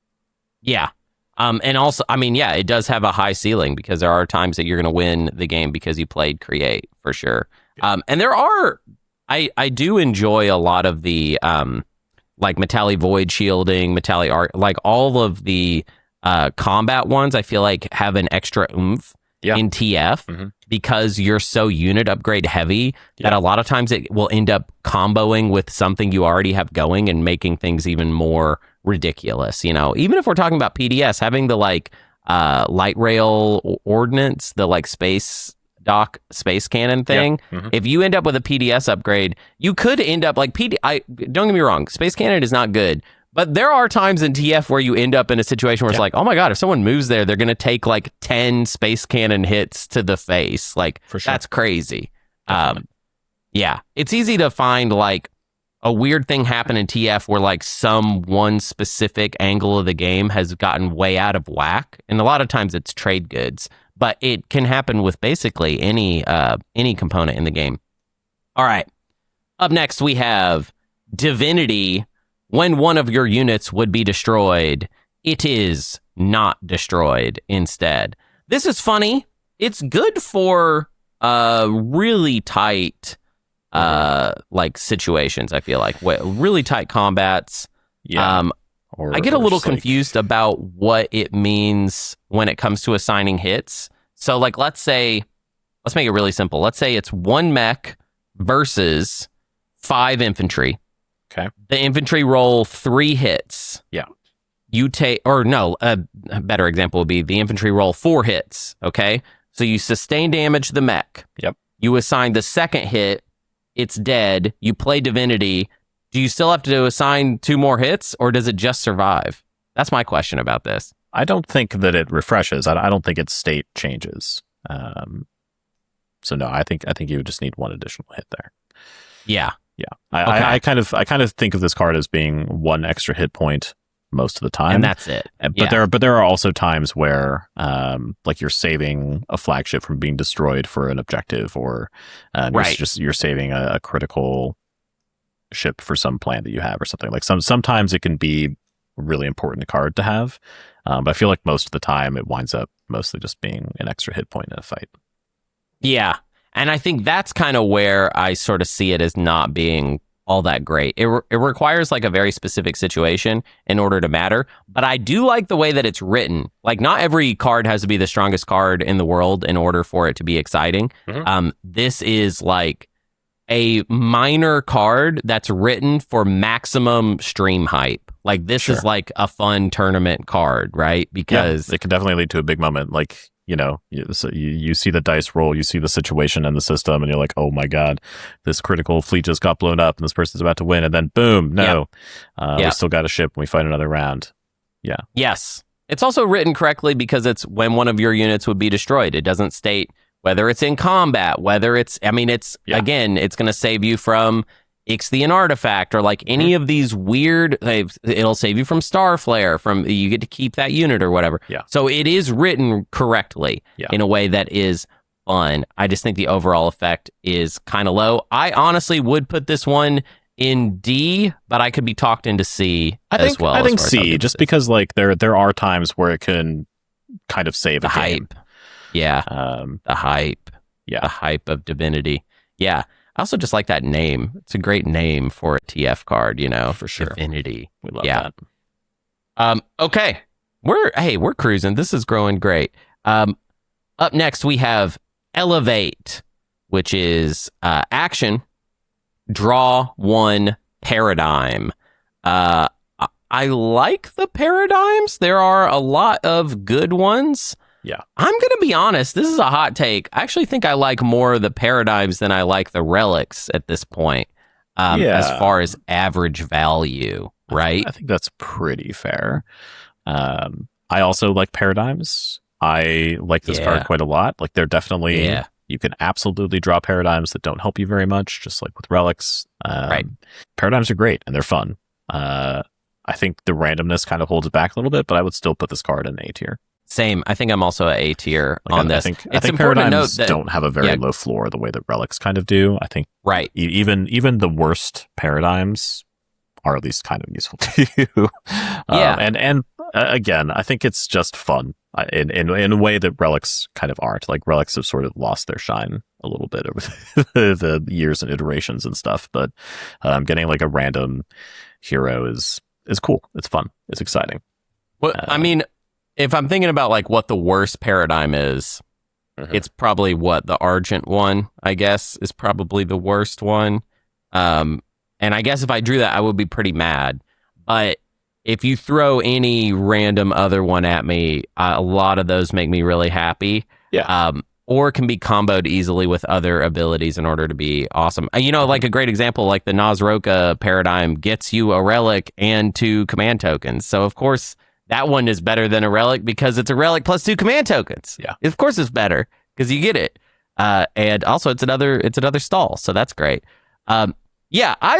Yeah. And also, I mean, yeah, it does have a high ceiling because there are times that you're going to win the game because you played Create, for sure. Yeah. And there are, I do enjoy a lot of the, like Metallic Void shielding, Metallic Art, like all of the combat ones, I feel like have an extra oomph in TF because you're so unit upgrade heavy that a lot of times it will end up comboing with something you already have going and making things even more ridiculous. Even if we're talking about PDS, having the like light rail ordnance, the like space cannon thing, if you end up with a PDS upgrade, you could end up like don't get me wrong, space cannon is not good, but there are times in TF where you end up in a situation where it's like, oh my god, if someone moves there, they're gonna take like 10 space cannon hits to the face. Like, for sure. That's crazy. Yeah, it's easy to find like a weird thing happen in TF where like some one specific angle of the game has gotten way out of whack, and a lot of times it's trade goods, but it can happen with basically any component in the game. All right, up next we have Divinity. When one of your units would be destroyed, it is not destroyed instead. This is funny. It's good for really tight like situations, I feel like. Really tight combats. Yeah. I get a little confused about what it means when it comes to assigning hits. So like let's make it really simple. Let's say it's 1 mech versus 5 infantry. Okay. The infantry roll 3 hits. Yeah. You take, or no, a better example would be the infantry roll 4 hits. Okay. So you sustain damage to the mech. Yep. You assign the second hit. It's dead. You play Divinity. Do you still have to assign 2 more hits, or does it just survive? That's my question about this. I don't think that it refreshes. I don't think its state changes. So no, I think you would just need 1 additional hit there. Yeah. Yeah, I kind of think of this card as being 1 extra hit point most of the time. And that's it. But there are also times where like you're saving a flagship from being destroyed for an objective, or you're saving a critical ship for some plan that you have or something. Like sometimes it can be a really important card to have. But I feel like most of the time it winds up mostly just being an extra hit point in a fight. Yeah. And I think that's kind of where I sort of see it as not being all that great. It requires like a very specific situation in order to matter. But I do like the way that it's written. Like, not every card has to be the strongest card in the world in order for it to be exciting. Mm-hmm. This is like a minor card that's written for maximum stream hype. Like, this is like a fun tournament card, right? Because it can definitely lead to a big moment. Like, you know, you see the dice roll, you see the situation in the system, and you're like, oh my God, this critical fleet just got blown up and this person's about to win. And then boom, we still got a ship and we fight another round. Yeah. Yes. It's also written correctly because it's when one of your units would be destroyed. It doesn't state whether it's in combat, whether it's, again, it's going to save you from Ixthian Artifact or like any of these weird, it'll save you from Starflare, you get to keep that unit or whatever. Yeah. So it is written correctly in a way that is fun. I just think the overall effect is kind of low. I honestly would put this one in D, but I could be talked into C as well. I think C, just because like there are times where it can kind of save the hype. Yeah. The hype. Yeah. The hype of Divinity. Yeah. I also just like that name. It's a great name for a TF card, you know, for sure. Divinity. We love that. Okay. We're cruising. This is growing great. Up next, we have Elevate, which is action, draw one paradigm. I like the paradigms. There are a lot of good ones. Yeah. I'm going to be honest. This is a hot take. I actually think I like more of the paradigms than I like the relics at this point, as far as average value, right? I think that's pretty fair. I also like paradigms. I like this card quite a lot. Like, they're definitely, you can absolutely draw paradigms that don't help you very much, just like with relics. Right. Paradigms are great and they're fun. I think the randomness kind of holds it back a little bit, but I would still put this card in A tier. Same. I think I'm also at A tier on this. I think paradigms don't have a very low floor the way that relics kind of do. I think even the worst paradigms are at least kind of useful to you. And again, I think it's just fun in a way that relics kind of aren't. Like, relics have sort of lost their shine a little bit over the years and iterations and stuff. But getting like a random hero is cool. It's fun. It's exciting. Well, I mean, if I'm thinking about like what the worst paradigm is, it's probably the Argent one, I guess, is probably the worst one. And I guess if I drew that, I would be pretty mad. But if you throw any random other one at me, a lot of those make me really happy. Yeah. Or can be comboed easily with other abilities in order to be awesome. You know, like a great example, like the Nazroka paradigm gets you a relic and 2 command tokens. So, of course, that one is better than a relic because it's a relic plus 2 command tokens. Yeah. Of course it's better because you get it. And also it's another stall. So that's great. I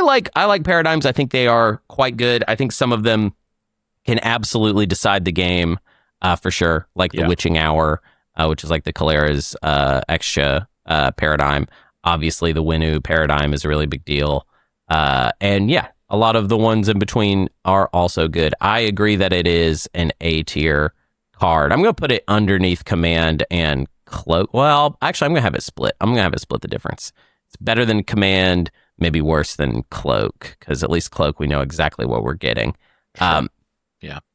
like paradigms. I think they are quite good. I think some of them can absolutely decide the game for sure. Like the Witching Hour, which is like the Kalera's extra paradigm. Obviously the Winu paradigm is a really big deal. A lot of the ones in between are also good. I agree that it is an A tier card. I'm going to put it underneath Command and Cloak. Well, actually, I'm going to have it split. I'm going to have it split the difference. It's better than Command, maybe worse than Cloak, because at least Cloak, we know exactly what we're getting. Sure.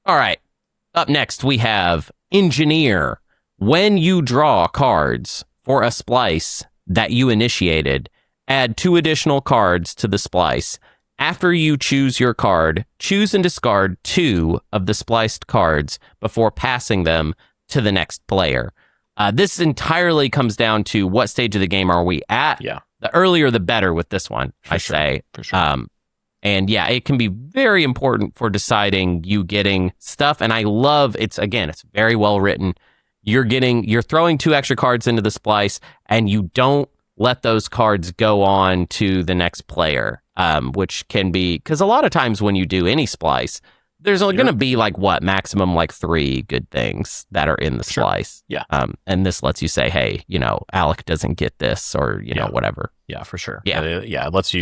All right. Up next, we have Engineer. When you draw cards for a splice that you initiated, add 2 additional cards to the splice. After you choose your card, choose and discard 2 of the spliced cards before passing them to the next player. This entirely comes down to what stage of the game are we at. Yeah. The earlier, the better with this one, say. For sure. And it can be very important for deciding you getting stuff. And I love it's very well written. You're throwing 2 extra cards into the splice and you don't let those cards go on to the next player. Which can be, because a lot of times when you do any splice, there's only going to be like maximum like 3 good things that are in the slice. Yeah. And this lets you say, hey, Alec doesn't get this, or whatever. Yeah, for sure. Yeah. It lets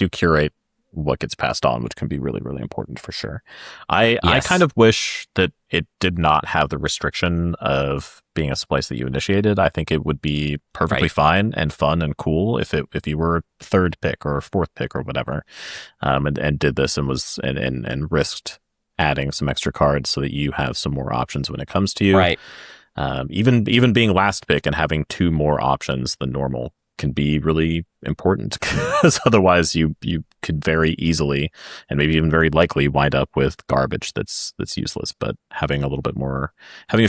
you curate what gets passed on, which can be really, really important for sure. I kind of wish that it did not have the restriction of being a splice that you initiated. I think it would be perfectly fine and fun and cool if you were 3rd pick or 4th pick or whatever, and did this and risked adding some extra cards so that you have some more options when it comes to you. Right. Even being last pick and having 2 more options than normal can be really important, because otherwise you could very easily and maybe even very likely wind up with garbage that's useless. But having a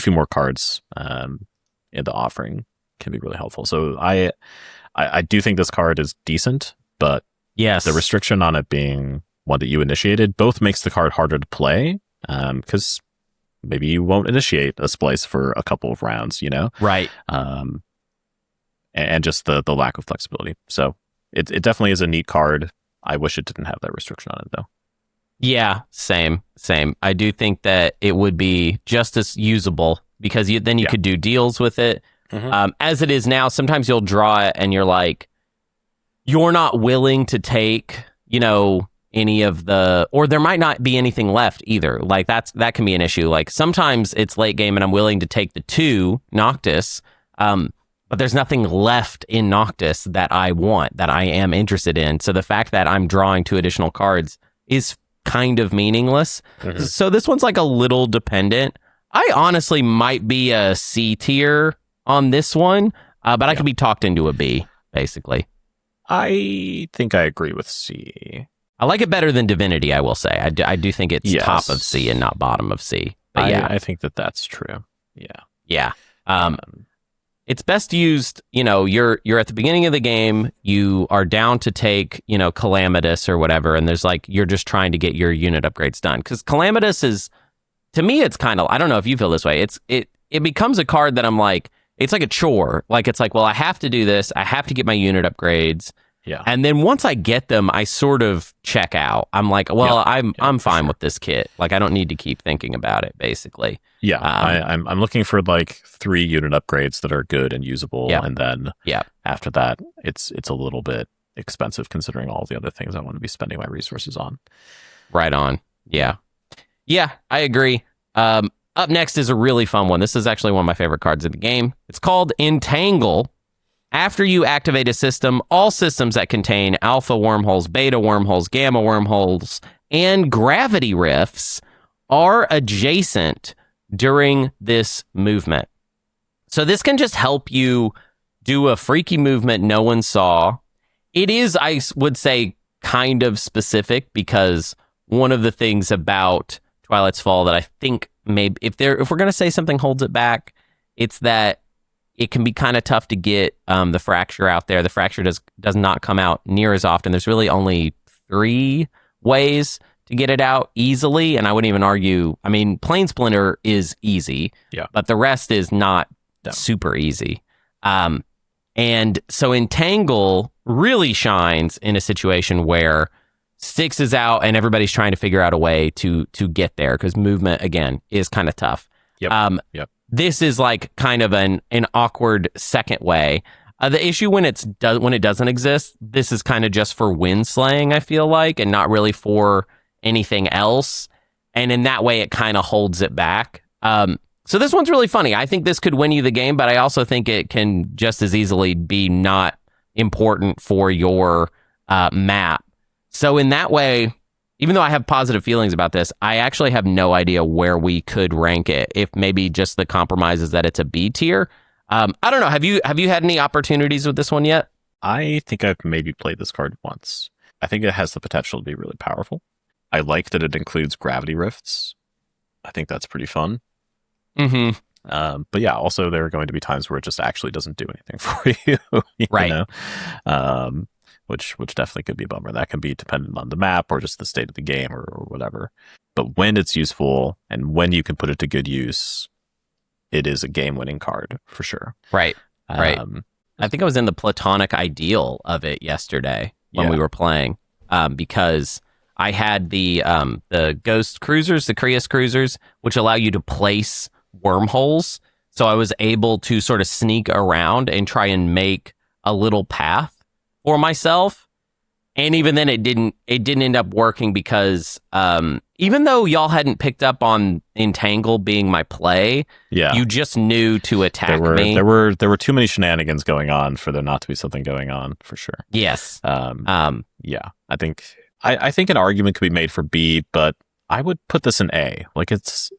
few more cards in the offering can be really helpful. So I do think this card is decent, but the restriction on it being one that you initiated both makes the card harder to play, because maybe you won't initiate a splice for a couple of rounds, Right. And just the lack of flexibility. So it definitely is a neat card. I wish it didn't have that restriction on it, though. Yeah, same. I do think that it would be just as usable, because then you could do deals with it. Mm-hmm. As it is now, sometimes you'll draw it and you're like, you're not willing to take, any of the, or there might not be anything left either. Like that can be an issue. Like sometimes it's late game and I'm willing to take the 2 Noctis, but there's nothing left in Noctis that I want, that I am interested in. So the fact that I'm drawing 2 additional cards is kind of meaningless. Mm-hmm. So this one's like a little dependent. I honestly might be a C tier on this one, but I could be talked into a B, basically. I think I agree with C. I like it better than Divinity, I will say. I do think it's top of C and not bottom of C. But I think that's true. Yeah. It's best used, you're at the beginning of the game, you are down to take, Calamitous or whatever, and there's like, you're just trying to get your unit upgrades done. Because Calamitous is, to me, it's kind of, I don't know if you feel this way, it becomes a card that I'm like, it's like a chore. Like, it's like, well, I have to do this, I have to get my unit upgrades. Yeah. And then once I get them, I sort of check out. I'm like, well, I'm fine with this kit. Like, I don't need to keep thinking about it, basically. Yeah, I'm looking for like 3 unit upgrades that are good and usable, and then after that, it's a little bit expensive considering all the other things I want to be spending my resources on. Right on. Yeah, I agree. Up next is a really fun one. This is actually one of my favorite cards in the game. It's called Entangle. After you activate a system, all systems that contain alpha wormholes, beta wormholes, gamma wormholes, and gravity rifts are adjacent during this movement. So this can just help you do a freaky movement no one saw. It is, I would say, kind of specific, because one of the things about Twilight's Fall that I think maybe if we're going to say something holds it back, it's that it can be kind of tough to get the Fracture out there. The Fracture does not come out near as often. There's really only 3 ways to get it out easily, and I wouldn't even argue. I mean, Plane Splinter is easy, but the rest is not super easy. And so Entangle really shines in a situation where Styx is out and everybody's trying to figure out a way to get there, because movement, again, is kind of tough. Yep. This is like kind of an awkward second way. The issue when it doesn't exist, this is kind of just for wind slaying, I feel like, and not really for anything else. And in that way, it kind of holds it back. So this one's really funny. I think this could win you the game, but I also think it can just as easily be not important for your map. So in that way, even though I have positive feelings about this, I actually have no idea where we could rank it. If maybe just the compromise is that it's a B tier. I don't know. Have you had any opportunities with this one yet? I think I've maybe played this card once. I think it has the potential to be really powerful. I like that it includes gravity rifts. I think that's pretty fun. Mm-hmm. But yeah, also there are going to be times where it just actually doesn't do anything for you. Right. Know? Which definitely could be a bummer. That can be dependent on the map or just the state of the game or whatever. But when it's useful and when you can put it to good use, it is a game-winning card for sure. Right. I think I was in the platonic ideal of it yesterday when we were playing, because I had the Ghost Cruisers, the Krios Cruisers, which allow you to place wormholes. So I was able to sort of sneak around and try and make a little path for myself. And even then it didn't end up working because even though y'all hadn't picked up on Entangle being my play, you just knew to attack me. There were too many shenanigans going on for there not to be something going on, for sure. Yes. Yeah. I think an argument could be made for B, but I would put this in A. Like it's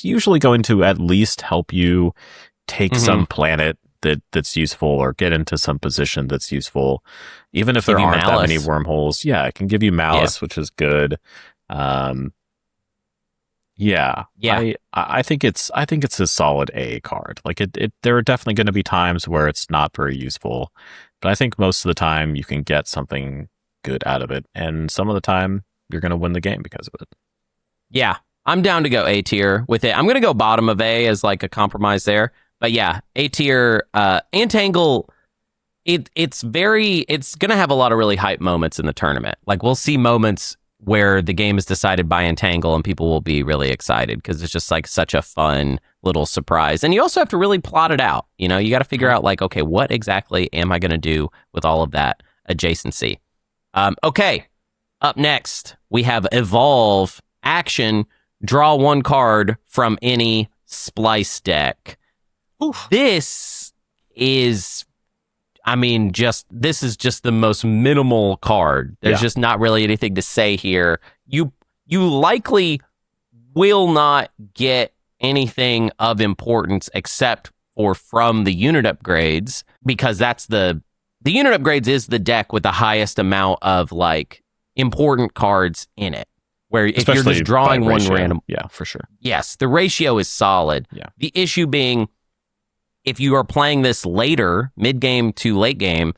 usually going to at least help you take some planet that's useful or get into some position that's useful, even if there aren't that many wormholes. Yeah, it can give you malice, which is good. I think it's a solid A card. Like there are definitely going to be times where it's not very useful, but I think most of the time you can get something good out of it, and some of the time you're going to win the game because of it. Yeah, I'm down to go A tier with it. I'm going to go bottom of A as like a compromise there. But yeah, A tier, Entangle, it's going to have a lot of really hype moments in the tournament. Like we'll see moments where the game is decided by Entangle and people will be really excited because it's just like such a fun little surprise. And you also have to really plot it out. You know, you got to figure out like, okay, what exactly am I going to do with all of that adjacency? Okay, up next, we have Evolve, Action, draw one card from any Splice deck. Oof. This is just the most minimal card. There's just not really anything to say here. You likely will not get anything of importance except for from the unit upgrades, because that's the unit upgrades is the deck with the highest amount of like important cards in it. Where if you're just drawing one random, yeah, for sure. Yes, the ratio is solid. Yeah. The issue being, if you are playing this later, mid-game to late game,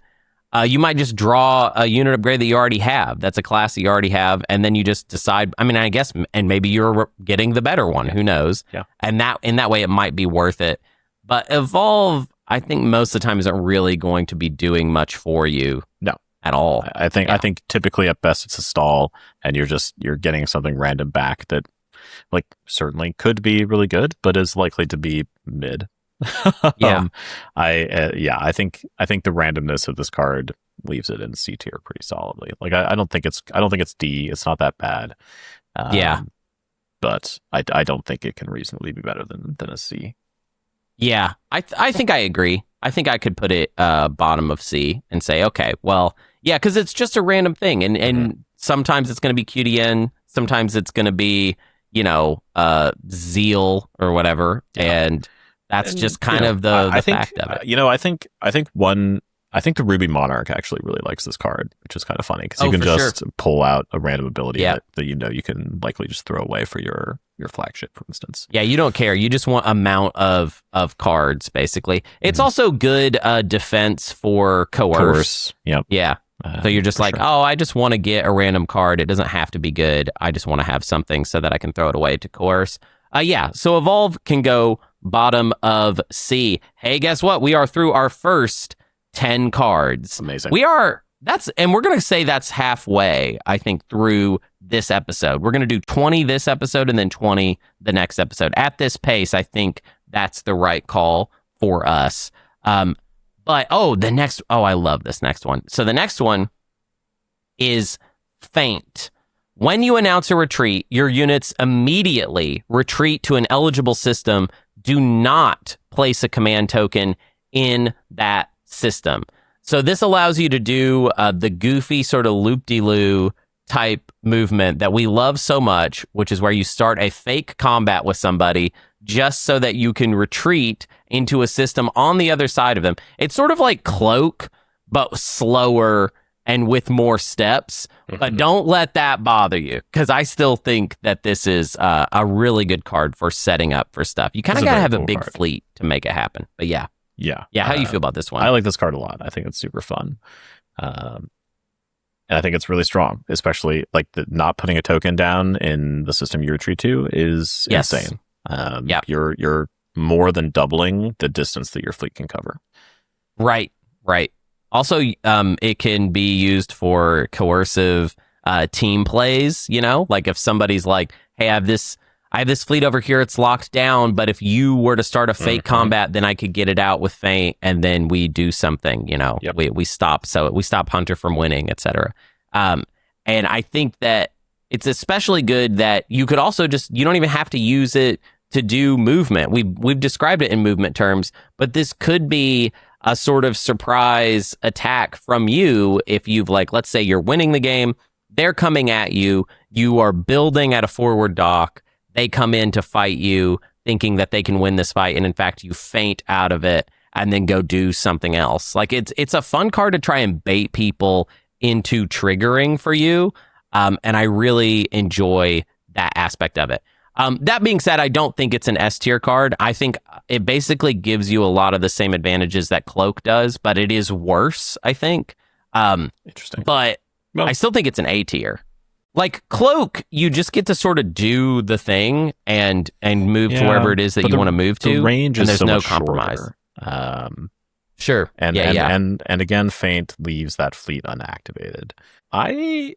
you might just draw a unit upgrade that you already have. That's a class that you already have, and then you just decide, I guess, and maybe you're getting the better one. Who knows? Yeah. And in that way, it might be worth it. But Evolve, I think most of the time isn't really going to be doing much for you. No. At all. I think typically at best it's a stall, and you're getting something random back that like certainly could be really good, but is likely to be mid. Yeah. I think the randomness of this card leaves it in C tier pretty solidly. Like I don't think it's D. It's not that bad. But I don't think it can reasonably be better than a C. Yeah, I think I agree. I think I could put it bottom of C and say, okay, well, yeah, because it's just a random thing, and sometimes it's going to be QDN, sometimes it's going to be Zeal or whatever, and that's just kind of the fact of it. I think the Ruby Monarch actually really likes this card, which is kind of funny because you can just pull out a random ability that you can likely just throw away for your flagship, for instance. Yeah, you don't care. You just want amount of cards, basically. It's also good defense for Coerce. Yep. Yeah. So you're just like, I just want to get a random card. It doesn't have to be good. I just want to have something so that I can throw it away to Coerce. So Evolve can go bottom of C. Hey, guess what? We are through our first 10 cards. Amazing. We're going to say that's halfway, I think, through this episode. We're going to do 20 this episode and then 20 the next episode. At this pace, I think that's the right call for us. I love this next one. So the next one is Feint. When you announce a retreat, your units immediately retreat to an eligible system. Do not place a command token in that system. So this allows you to do the goofy sort of loop-de-loo type movement that we love so much, which is where you start a fake combat with somebody just so that you can retreat into a system on the other side of them. It's sort of like Cloak, but slower and with more steps. But don't let that bother you, because I still think that this is a really good card for setting up for stuff. You kind of got to have a big fleet to make it happen. But yeah. How do you feel about this one? I like this card a lot. I think it's super fun. And I think it's really strong, especially like not putting a token down in the system you retreat to is insane. You're more than doubling the distance that your fleet can cover. Right. Also, it can be used for coercive team plays, you know, like if somebody's like, hey, I have this fleet over here, it's locked down, but if you were to start a fake combat, then I could get it out with Feint, and then we do something, you know, we stop Hunter from winning, etc. And I think that it's especially good that you could also you don't even have to use it to do movement. We've described it in movement terms, but this could be a sort of surprise attack from you if you've, like, let's say you're winning the game, they're coming at you, you are building at a forward dock, they come in to fight you thinking that they can win this fight, and in fact you faint out of it and then go do something else. Like, it's a fun card to try and bait people into triggering for you, and I really enjoy that aspect of it. That being said, I don't think it's an S tier card. I think it basically gives you a lot of the same advantages that Cloak does, but it is worse, I think. Interesting. But I still think it's an A tier. Like Cloak, you just get to sort of do the thing and move to wherever it is that you want to move to. The range is and there's so no much compromise. Sure. And again, Feint leaves that fleet unactivated. I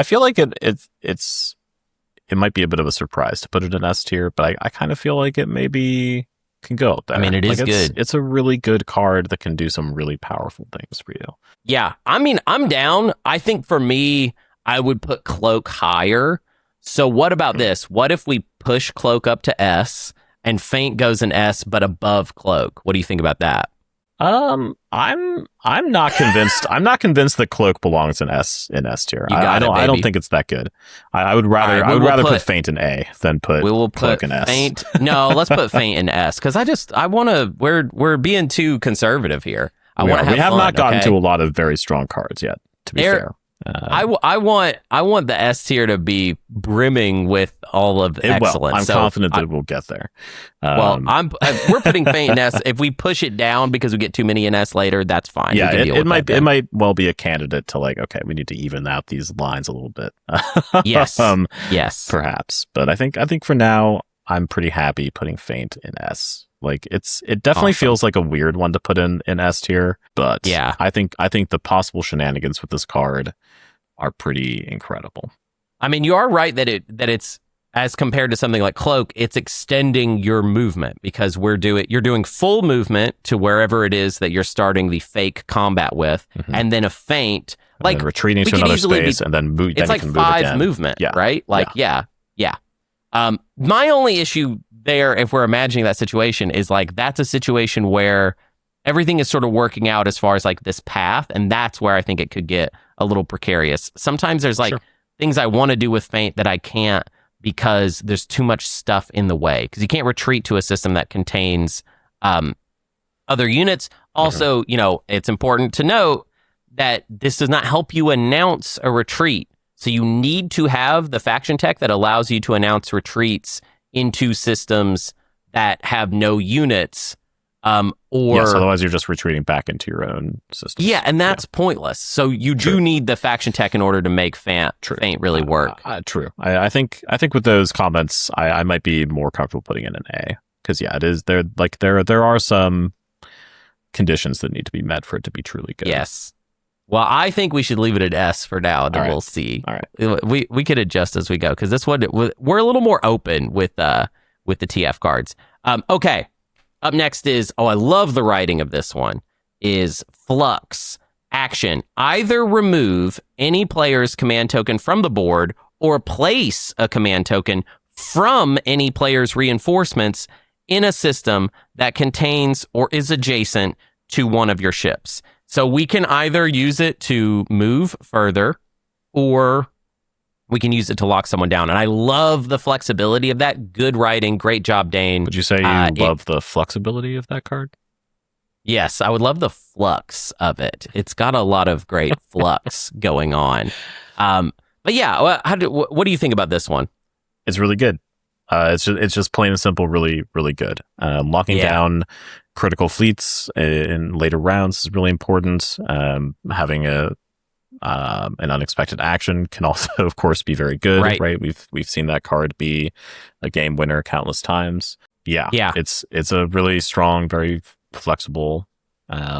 feel like it might be a bit of a surprise to put it in S tier, but I kind of feel like it maybe can go up there. I mean, it is good. It's a really good card that can do some really powerful things for you. Yeah. I mean, I'm down. I think for me, I would put Cloak higher. So what about this? What if we push Cloak up to S and Feint goes in S, but above Cloak? What do you think about that? I'm not convinced. I'm not convinced that Cloak belongs in S tier. I don't think it's that good. I would rather put Feint in A than put Cloak in S. Feint. No, let's put Feint in S because I want to. We're being too conservative here. We have not gotten to a lot of very strong cards yet. To be fair. I want the S tier to be brimming with all of excellence. I'm confident that we'll get there. We're putting Feint in S. If we push it down because we get too many in S later, that's fine. Yeah, it might well be a candidate to, like, okay, we need to even out these lines a little bit. Yes, yes, perhaps. But I think for now, I'm pretty happy putting Feint in S. Like, it definitely feels like a weird one to put in S tier, but yeah, I think the possible shenanigans with this card are pretty incredible. I mean, you are right that it's as compared to something like Cloak, it's extending your movement because you're doing full movement to wherever it is that you're starting the fake combat with, and then a Feint, like retreating to another space, and then move. It's like 5 movement, right? Like, yeah. My only issue there, if we're imagining that situation, is like that's a situation where everything is sort of working out as far as like this path, and that's where I think it could get a little precarious. Sometimes there's like things I want to do with Feint that I can't because there's too much stuff in the way, because you can't retreat to a system that contains other units. Also, you know, it's important to note that this does not help you announce a retreat. So you need to have the faction tech that allows you to announce retreats into systems that have no units, otherwise you're just retreating back into your own system. Yeah, and that's pointless. So you do need the faction tech in order to make Feint really work. True. I think with those comments, I might be more comfortable putting it in A, because it is there are some conditions that need to be met for it to be truly good. Yes. Well, I think we should leave it at S for now, and we'll see. All right. We could adjust as we go, because this one, we're a little more open with the TF cards. Okay. Up next is, I love the writing of this one, is Flux. Action. Either remove any player's command token from the board or place a command token from any player's reinforcements in a system that contains or is adjacent to one of your ships. So we can either use it to move further, or we can use it to lock someone down. And I love the flexibility of that. Good writing. Great job, Dane. Would you say you love the flexibility of that card? Yes, I would love the flux of it. It's got a lot of great flux going on. But yeah, what do you think about this one? It's really good. It's just plain and simple, really, really good. Locking down critical fleets in later rounds is really important. Having an unexpected action can also, of course, be very good. Right? We've seen that card be a game winner countless times. Yeah. It's a really strong, very flexible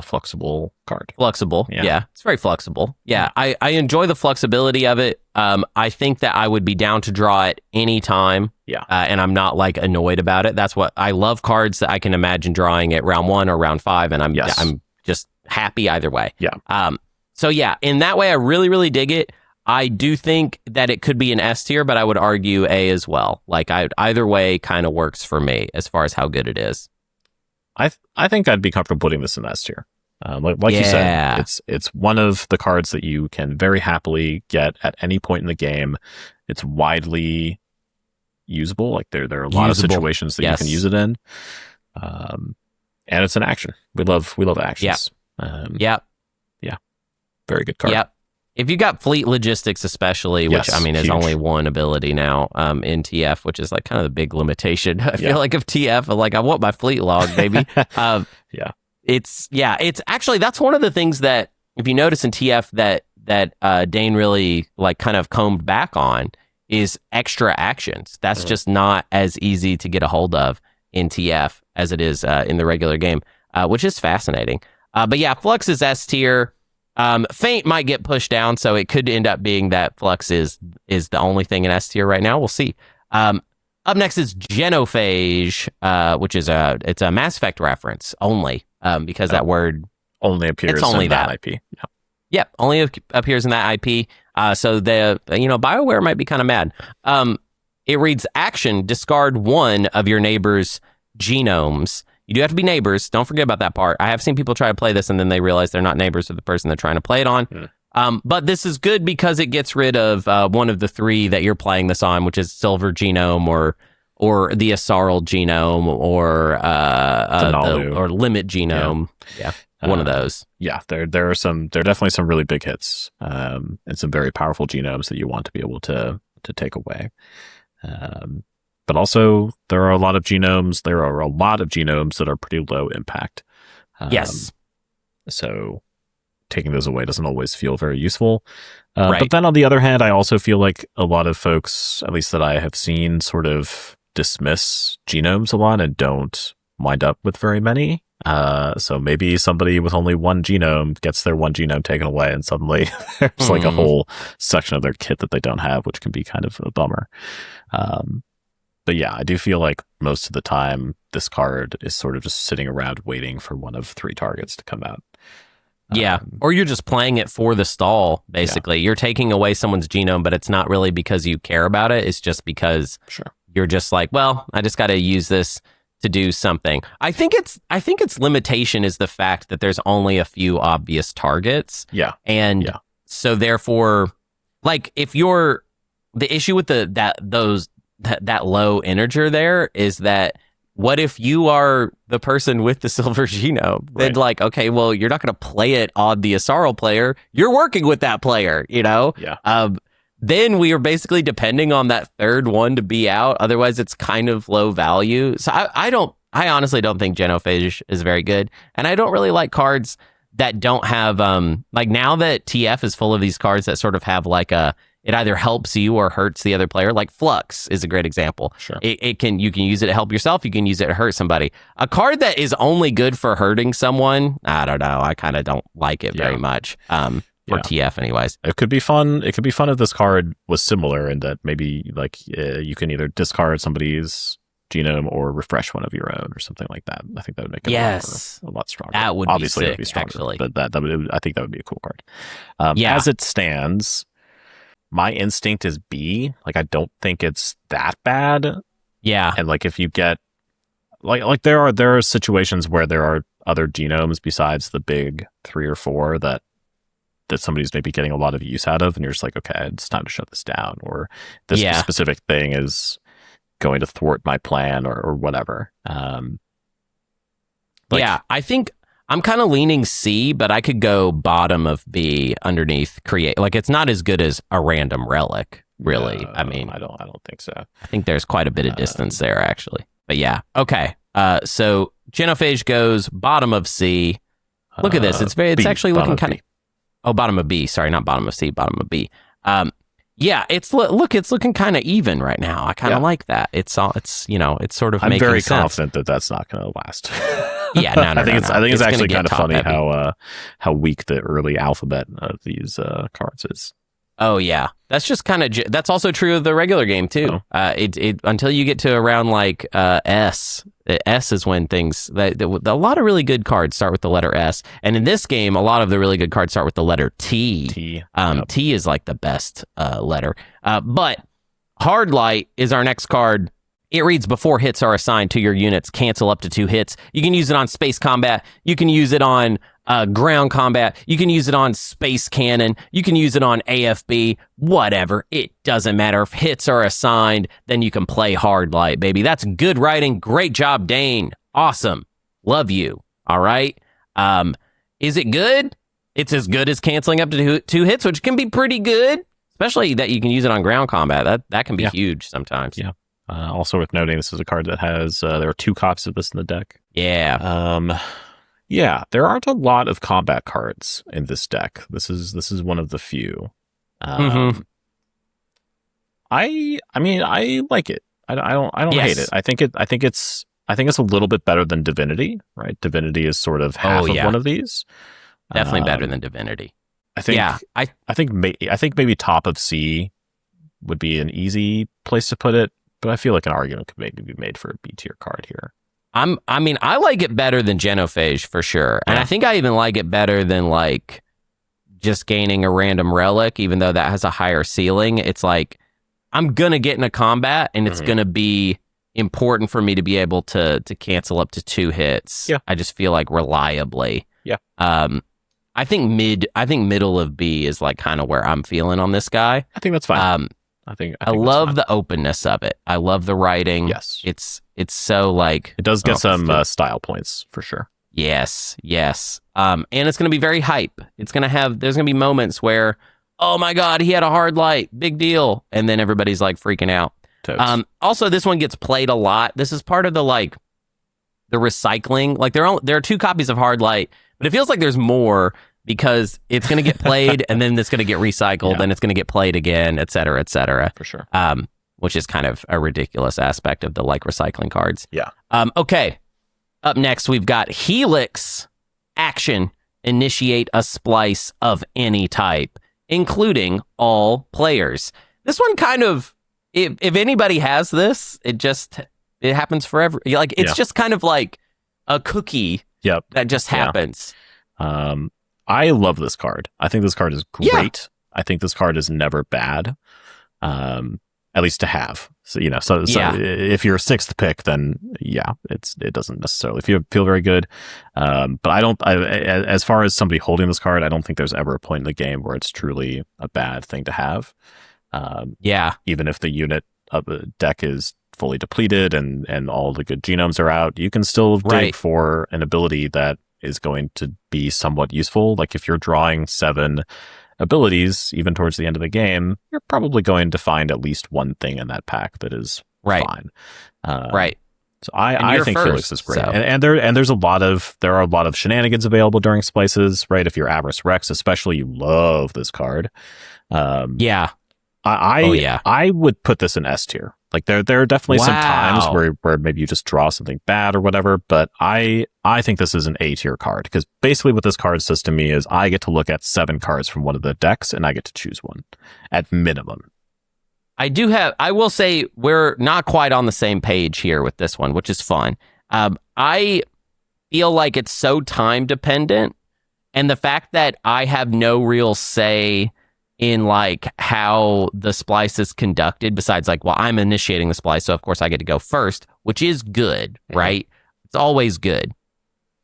flexible card. Flexible, yeah. It's very flexible. Yeah, I enjoy the flexibility of it. I think that I would be down to draw it anytime. Yeah. And I'm not like annoyed about it. That's what I love, cards that I can imagine drawing at round 1 or round 5, and I'm just happy either way. Yeah. So yeah, in that way, I really, really dig it. I do think that it could be an S tier, but I would argue A as well. Like either way kind of works for me as far as how good it is. I think I'd be comfortable putting this in S tier. Like you said, it's one of the cards that you can very happily get at any point in the game. It's widely usable. Like there are a lot of situations that you can use it in. And it's an action. We love actions. Yeah. Very good card. Yep. If you got fleet logistics, especially, which I mean is only one ability now in TF, which is like kind of the big limitation. I feel like of TF, like I want my fleet log, baby. It's actually, that's one of the things that if you notice in TF that Dane really like kind of combed back on is extra actions. That's just not as easy to get a hold of in TF as it is in the regular game, which is fascinating. But yeah, Flux is S tier. Feint might get pushed down, so it could end up being that Flux is the only thing in S tier right now. We'll see. Up next is Genophage, which is it's a Mass Effect reference only, because that word only appears in that IP. Yep, only appears in that IP. So the BioWare might be kind of mad. It reads: action, discard one of your neighbor's genomes. You do have to be neighbors. Don't forget about that part. I have seen people try to play this and then they realize they're not neighbors of the person they're trying to play it on. But this is good because it gets rid of one of the 3 that you're playing this on, which is Silver Genome or the Asarl Genome or or Limit Genome. Yeah, one of those. Yeah, there are definitely some really big hits and some very powerful genomes that you want to be able to take away. But also, there are a lot of genomes. There are a lot of genomes that are pretty low impact. Yes. So taking those away doesn't always feel very useful. But then on the other hand, I also feel like a lot of folks, at least that I have seen, sort of dismiss genomes a lot and don't wind up with very many. So maybe somebody with only one genome gets their one genome taken away and suddenly there's like a whole section of their kit that they don't have, which can be kind of a bummer. But yeah, I do feel like most of the time this card is sort of just sitting around waiting for one of 3 targets to come out. Yeah, or you're just playing it for the stall, basically. You're taking away someone's genome, but it's not really because you care about it. It's just because you're just like, well, I just got to use this to do something. I think its limitation is the fact that there's only a few obvious targets. Yeah. And so therefore, like if you're the issue with that low integer there is that what if you are the person with the silver genome? Then like, okay, well, you're not going to play it on the Asarl player. You're working with that player, Yeah. Then we are basically depending on that third one to be out. Otherwise, it's kind of low value. So I honestly don't think Genophage is very good. And I don't really like cards that don't have, like now that TF is full of these cards that sort of have like it either helps you or hurts the other player. Like Flux is a great example. Sure. You can use it to help yourself. You can use it to hurt somebody. A card that is only good for hurting someone, I don't know. I kind of don't like it very much. For TF anyways. It could be fun. It could be fun if this card was similar in that maybe like you can either discard somebody's genome or refresh one of your own or something like that. I think that would make it a lot stronger. That would obviously be sick, it would be stronger, actually. But I think that would be a cool card. As it stands, my instinct is B. Like I don't think it's that bad. Yeah. And like if you get like there are situations where there are other genomes besides the big 3 or 4 that somebody's maybe getting a lot of use out of, and you're just like, okay, it's time to shut this down, or this specific thing is going to thwart my plan, or whatever. I think I'm kind of leaning C, but I could go bottom of B underneath create. Like it's not as good as a random relic, really. I mean, I don't think so. I think there's quite a bit of distance there, actually. But yeah, okay. So Genophage goes bottom of C. Look at this. It's actually looking kind of. Oh, bottom of B. Sorry, not bottom of C, bottom of B. Yeah, it's looking kind of even right now. I kind of like that. It's sort of. I'm very sense. confident that that's not going to last. Yeah, no, I think it's actually kind of funny how weak the early alphabet of these cards is. Oh yeah, that's just kind of that's also true of the regular game too. It until you get to around like S is when things a lot of really good cards start with the letter S, and in this game a lot of the really good cards start with the letter T. T is like the best letter. But Hardlight is our next card. It reads, before hits are assigned to your units, cancel up to 2 hits. You can use it on space combat. You can use it on ground combat. You can use it on space cannon. You can use it on AFB. Whatever. It doesn't matter. If hits are assigned, then you can play Hardlight, baby. That's good writing. Great job, Dane. Awesome. Love you. All right. Is it good? It's as good as canceling up to 2 hits, which can be pretty good, especially that you can use it on ground combat. That can be huge sometimes. Yeah. Also worth noting, this is a card that has, there are 2 copies of this in the deck. Yeah. Yeah, there aren't a lot of combat cards in this deck. This is one of the few. I mean, I like it. I don't hate it. I think it's a little bit better than Divinity, right? Divinity is sort of half of one of these. Definitely better than Divinity. I think. Yeah, I think maybe top of C would be an easy place to put it. But I feel like an argument could maybe be made for a B tier card here. I like it better than Genophage for sure. And I think I even like it better than like just gaining a random relic, even though that has a higher ceiling. It's like, I'm going to get in a combat and it's going to be important for me to be able to cancel up to 2 hits. Yeah. I just feel like reliably. Yeah. I think middle of B is like kind of where I'm feeling on this guy. I think that's fine. I love the openness of it. I love the writing. Yes. It's so like... It does get some style points, for sure. Yes. And it's going to be very hype. There's going to be moments where, oh my God, he had a Hardlight. Big deal. And then everybody's like freaking out. Also, this one gets played a lot. This is part of the recycling. Like there are 2 copies of Hardlight, but it feels like there's more, because it's going to get played and then it's going to get recycled and it's going to get played again, et cetera, et cetera. For sure. Which is kind of a ridiculous aspect of the recycling cards. Yeah. Okay. Up next, we've got Helix. Action. Initiate a splice of any type, including all players. This one kind of, if anybody has this, it happens forever. Like it's just kind of like a cookie that just happens. I love this card. I think this card is great. Yeah. I think this card is never bad, at least to have. So so if you're a 6th pick, then it doesn't necessarily feel very good. But as far as somebody holding this card, I don't think there's ever a point in the game where it's truly a bad thing to have. Even if the unit of the deck is fully depleted and all the good genomes are out, you can still dig for an ability that is going to be somewhat useful. Like if you're drawing 7 abilities, even towards the end of the game, you're probably going to find at least one thing in that pack that is fine. So I think Helix is great. So. And there are a lot of shenanigans available during splices, right? If you're Avarice Rex, especially, you love this card. I would put this in S tier. Like there are definitely some times where maybe you just draw something bad or whatever, but I think this is an A tier card, because basically what this card says to me is I get to look at 7 cards from one of the decks and I get to choose one at minimum. I will say we're not quite on the same page here with this one, which is fun. I feel like it's so time dependent, and the fact that I have no real say in like how the splice is conducted, besides like, well, I'm initiating the splice, so of course I get to go first, which is good, right? It's always good.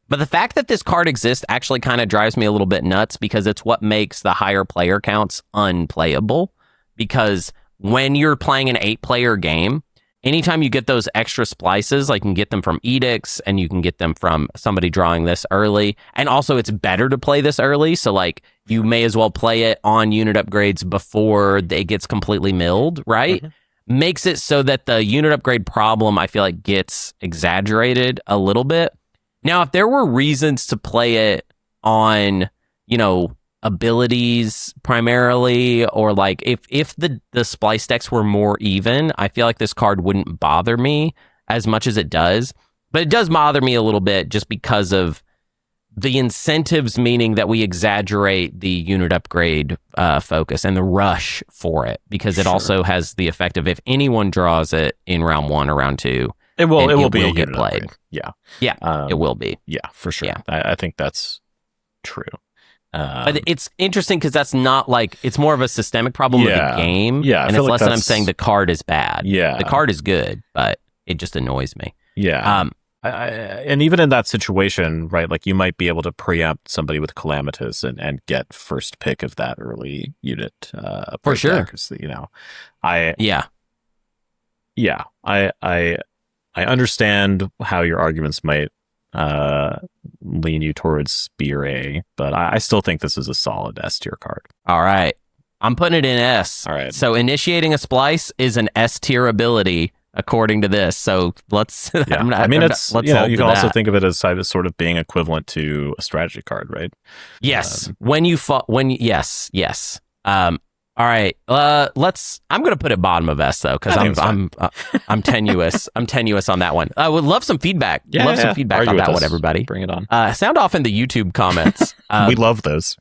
But the fact that this card exists actually kind of drives me a little bit nuts, because it's what makes the higher player counts unplayable. Because when you're playing an 8-player game, anytime you get those extra splices, like you can get them from edicts and you can get them from somebody drawing this early. And also it's better to play this early. So like you may as well play it on unit upgrades before it gets completely milled, right? Mm-hmm. Makes it so that the unit upgrade problem, I feel like, gets exaggerated a little bit. Now, if there were reasons to play it on, abilities primarily, or like if the splice decks were more even, I feel like this card wouldn't bother me as much as it does. But it does bother me a little bit just because of the incentives, meaning that we exaggerate the unit upgrade focus and the rush for it, because it also has the effect of if anyone draws it in round 1 or round 2, it will get played. Upgrade. Yeah, it will be. Yeah, for sure. Yeah. I think that's true. But it's interesting because that's not like, it's more of a systemic problem of the game. Yeah, and it's less than I'm saying the card is bad. Yeah, the card is good, but it just annoys me. Yeah. And even in that situation, right, like you might be able to preempt somebody with Calamitous and get first pick of that early unit. For sure. You know, I understand how your arguments might lean you towards B or A, but I still think this is a solid S tier card. All right. I'm putting it in S. All right. So initiating a splice is an S tier ability, according to this. So let's. Yeah. You can also think of it as sort of being equivalent to a strategy card, right? Yes. Yes. All right. I'm going to put it bottom of S though, because I'm tenuous. I'm tenuous on that one. I would love some feedback. Some feedback on that one, everybody. Bring it on. Sound off in the YouTube comments. We love those.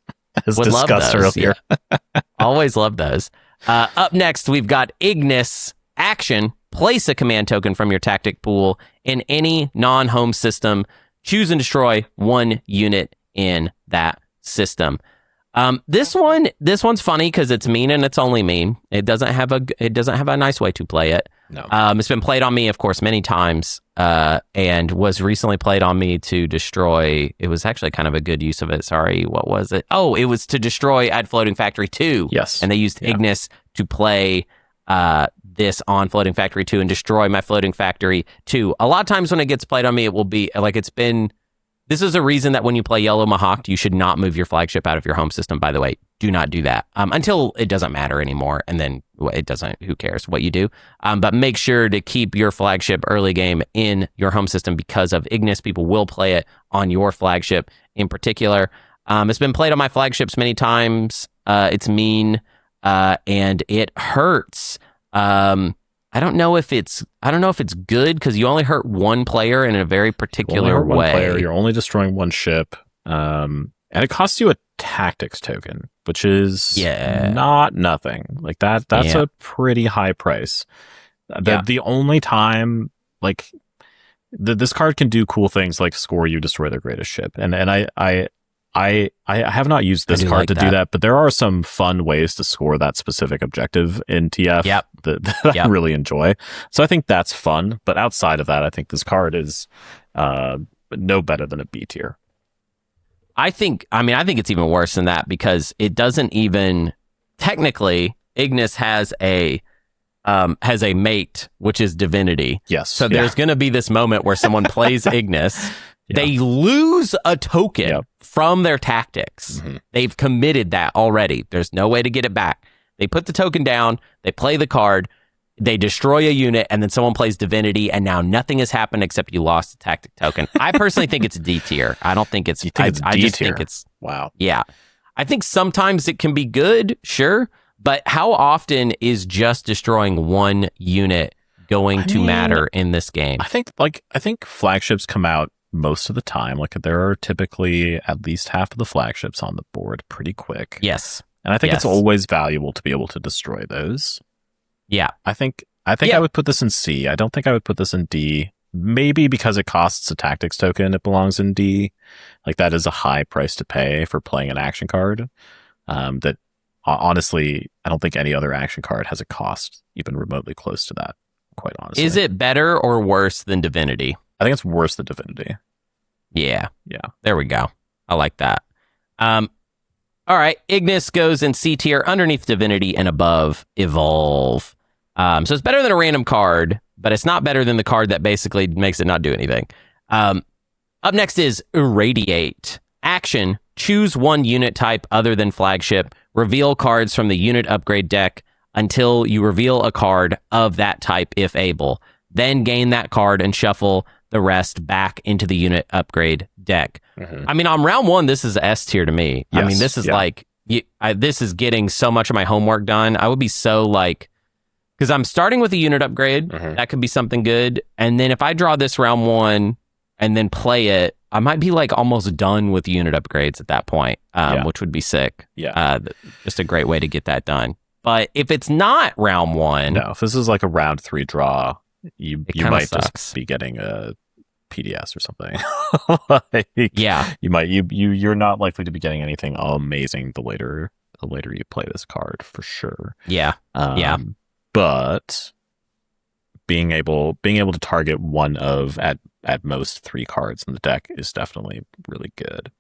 As discussed earlier. Yeah. Always love those. Up next, we've got Ignis. Action. Place a command token from your tactic pool in any non-home system. Choose and destroy 1 unit in that system. This one's funny because it's mean and it's only mean. It doesn't have a nice way to play it. No. It's been played on me, of course, many times, and was recently played on me to destroy. It was actually kind of a good use of it. Sorry, what was it? Oh, it was to destroy Add Floating Factory 2. Yes. And they used Ignis to play this on Floating Factory 2 and destroy my Floating Factory 2. A lot of times when it gets played on me, it will be like this is a reason that when you play Yellow Mahawked, you should not move your flagship out of your home system, by the way. Do not do that until it doesn't matter anymore. And then it doesn't, who cares what you do? But make sure to keep your flagship early game in your home system because of Ignis. People will play it on your flagship in particular. It's been played on my flagships many times. It's mean and it hurts. I don't know if it's good because you only hurt 1 player in a very particular way. You're only destroying 1 ship, and it costs you a tactics token, which is not nothing. Like that's a pretty high price. The only time like this card can do cool things like score you destroy their greatest ship, and I have not used this card to do that, but there are some fun ways to score that specific objective in TF that I really enjoy. So I think that's fun. But outside of that, I think this card is no better than a B tier. I think it's even worse than that because it doesn't even technically. Ignis has a mate, which is Divinity. Yes. So there's going to be this moment where someone plays Ignis. They lose a token from their tactics. Mm-hmm. They've committed that already. There's no way to get it back. They put the token down, they play the card, they destroy a unit, and then someone plays Divinity, and now nothing has happened except you lost a tactic token. I personally think it's D tier. I don't think it's... I just think it's... Wow. Yeah. I think sometimes it can be good, sure, but how often is just destroying 1 unit going to matter in this game? I think flagships come out most of the time. Like there are typically at least half of the flagships on the board pretty quick. Yes. And I think it's always valuable to be able to destroy those. Yeah. I think I would put this in C. I don't think I would put this in D. Maybe because it costs a tactics token, it belongs in D. Like that is a high price to pay for playing an action card. That honestly, I don't think any other action card has a cost even remotely close to that, quite honestly. Is it better or worse than Divinity? I think it's worse than Divinity. Yeah. Yeah. There we go. I like that. All right. Ignis goes in C tier underneath Divinity and above Evolve. So it's better than a random card, but it's not better than the card that basically makes it not do anything. Up next is Irradiate. Action. Choose 1 unit type other than flagship. Reveal cards from the unit upgrade deck until you reveal a card of that type if able. Then gain that card and shuffle the rest back into the unit upgrade deck. Mm-hmm. I mean, on round 1, this is S tier to me. Yes, I mean, this is like this is getting so much of my homework done. I would be so like, because I'm starting with a unit upgrade. That could be something good. And then if I draw this round 1 and then play it, I might be like almost done with unit upgrades at that point, which would be sick. Yeah. Just a great way to get that done. But if it's not round 1. No, if this is like a round 3 draw, you might just be getting a PDS or something. You're not likely to be getting anything amazing the later you play this card for sure. But being able to target one of at most 3 cards in the deck is definitely really good.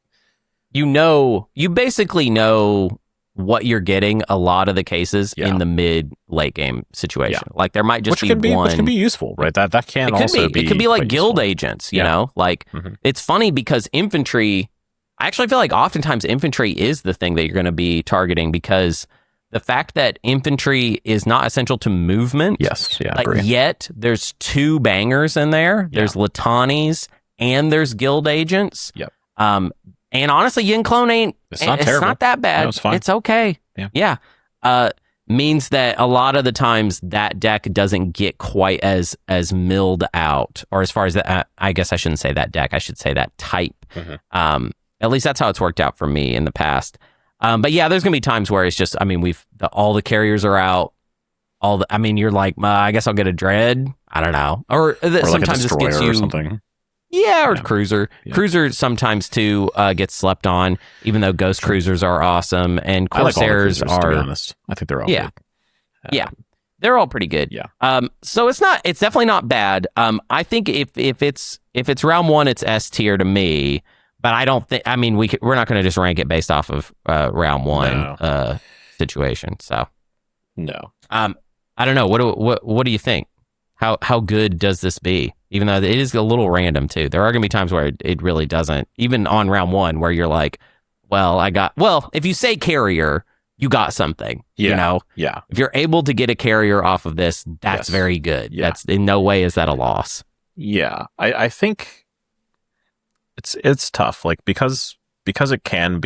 You basically know what you're getting a lot of the cases in the mid-late game situation. Like there might just one. Which can be useful, right? That can also be. It could be like guild agents, you know? Like it's funny because infantry, I actually feel like oftentimes infantry is the thing that you're going to be targeting because the fact that infantry is not essential to movement. Yet there's 2 bangers in there. There's Latani's and there's guild agents. And honestly, Yin Clone it's not that bad. No, it's fine. It's okay. Means that a lot of the times that deck doesn't get quite as milled out, or as far as that. I guess I shouldn't say that deck. I should say that type. At least that's how it's worked out for me in the past. But yeah, there's gonna be times where it's just. I mean, all the carriers are out. You're like, I guess I'll get a dread. I don't know, or sometimes like a destroyer this gets you or something. Yeah, or cruiser. Cruiser sometimes too gets slept on, even though ghost cruisers are awesome and Corsairs to be honest. I think they're all good. They're all pretty good. So it's definitely not bad. I think if it's round 1, it's S tier to me. But I don't think. I mean, we're not going to just rank it based off of round 1 situation. So no. I don't know. What do you think? How good does this be? Even though it is a little random too. There are going to be times where it really doesn't. Even on round 1 where you're like, if you say carrier, you got something. You know? If you're able to get a carrier off of this, that's very good. That's in no way is that a loss. Yeah. I think it's tough. Like because it can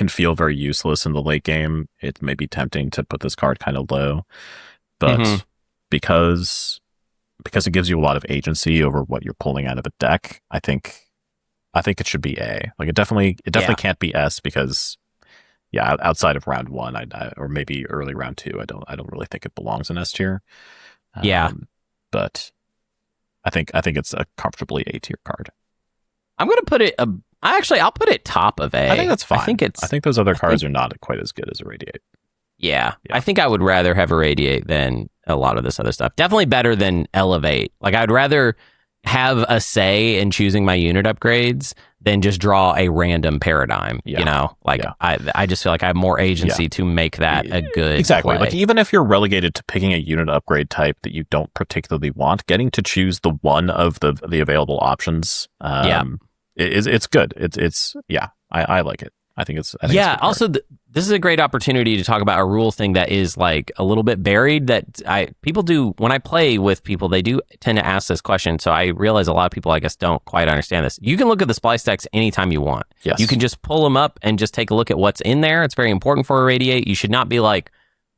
feel very useless in the late game. It may be tempting to put this card kind of low. But because it gives you a lot of agency over what you're pulling out of a deck, I think it should be A. Like it definitely can't be S because outside of round 1, or maybe early round 2, I don't really think it belongs in S tier. But I think it's a comfortably A tier card. I'm gonna put it. I'll put it top of A. I think that's fine. I think those other cards are not quite as good as Irradiate. Yeah, I think I would rather have Irradiate than a lot of this other stuff. Definitely better than Elevate. Like I'd rather have a say in choosing my unit upgrades than just draw a random paradigm. You know, like I just feel like I have more agency to make that a good play. Like even if you're relegated to picking a unit upgrade type that you don't particularly want, getting to choose the one of the available options, it's good. I like it. I think it's also this is a great opportunity to talk about a rule thing that is like a little bit buried that people do when I play with people. They do tend to ask this question, so I realize a lot of people I guess don't quite understand this. You can look at the splice decks anytime you want. You can just pull them up and just take a look at what's in there. It's very important for Irradiate. You should not be like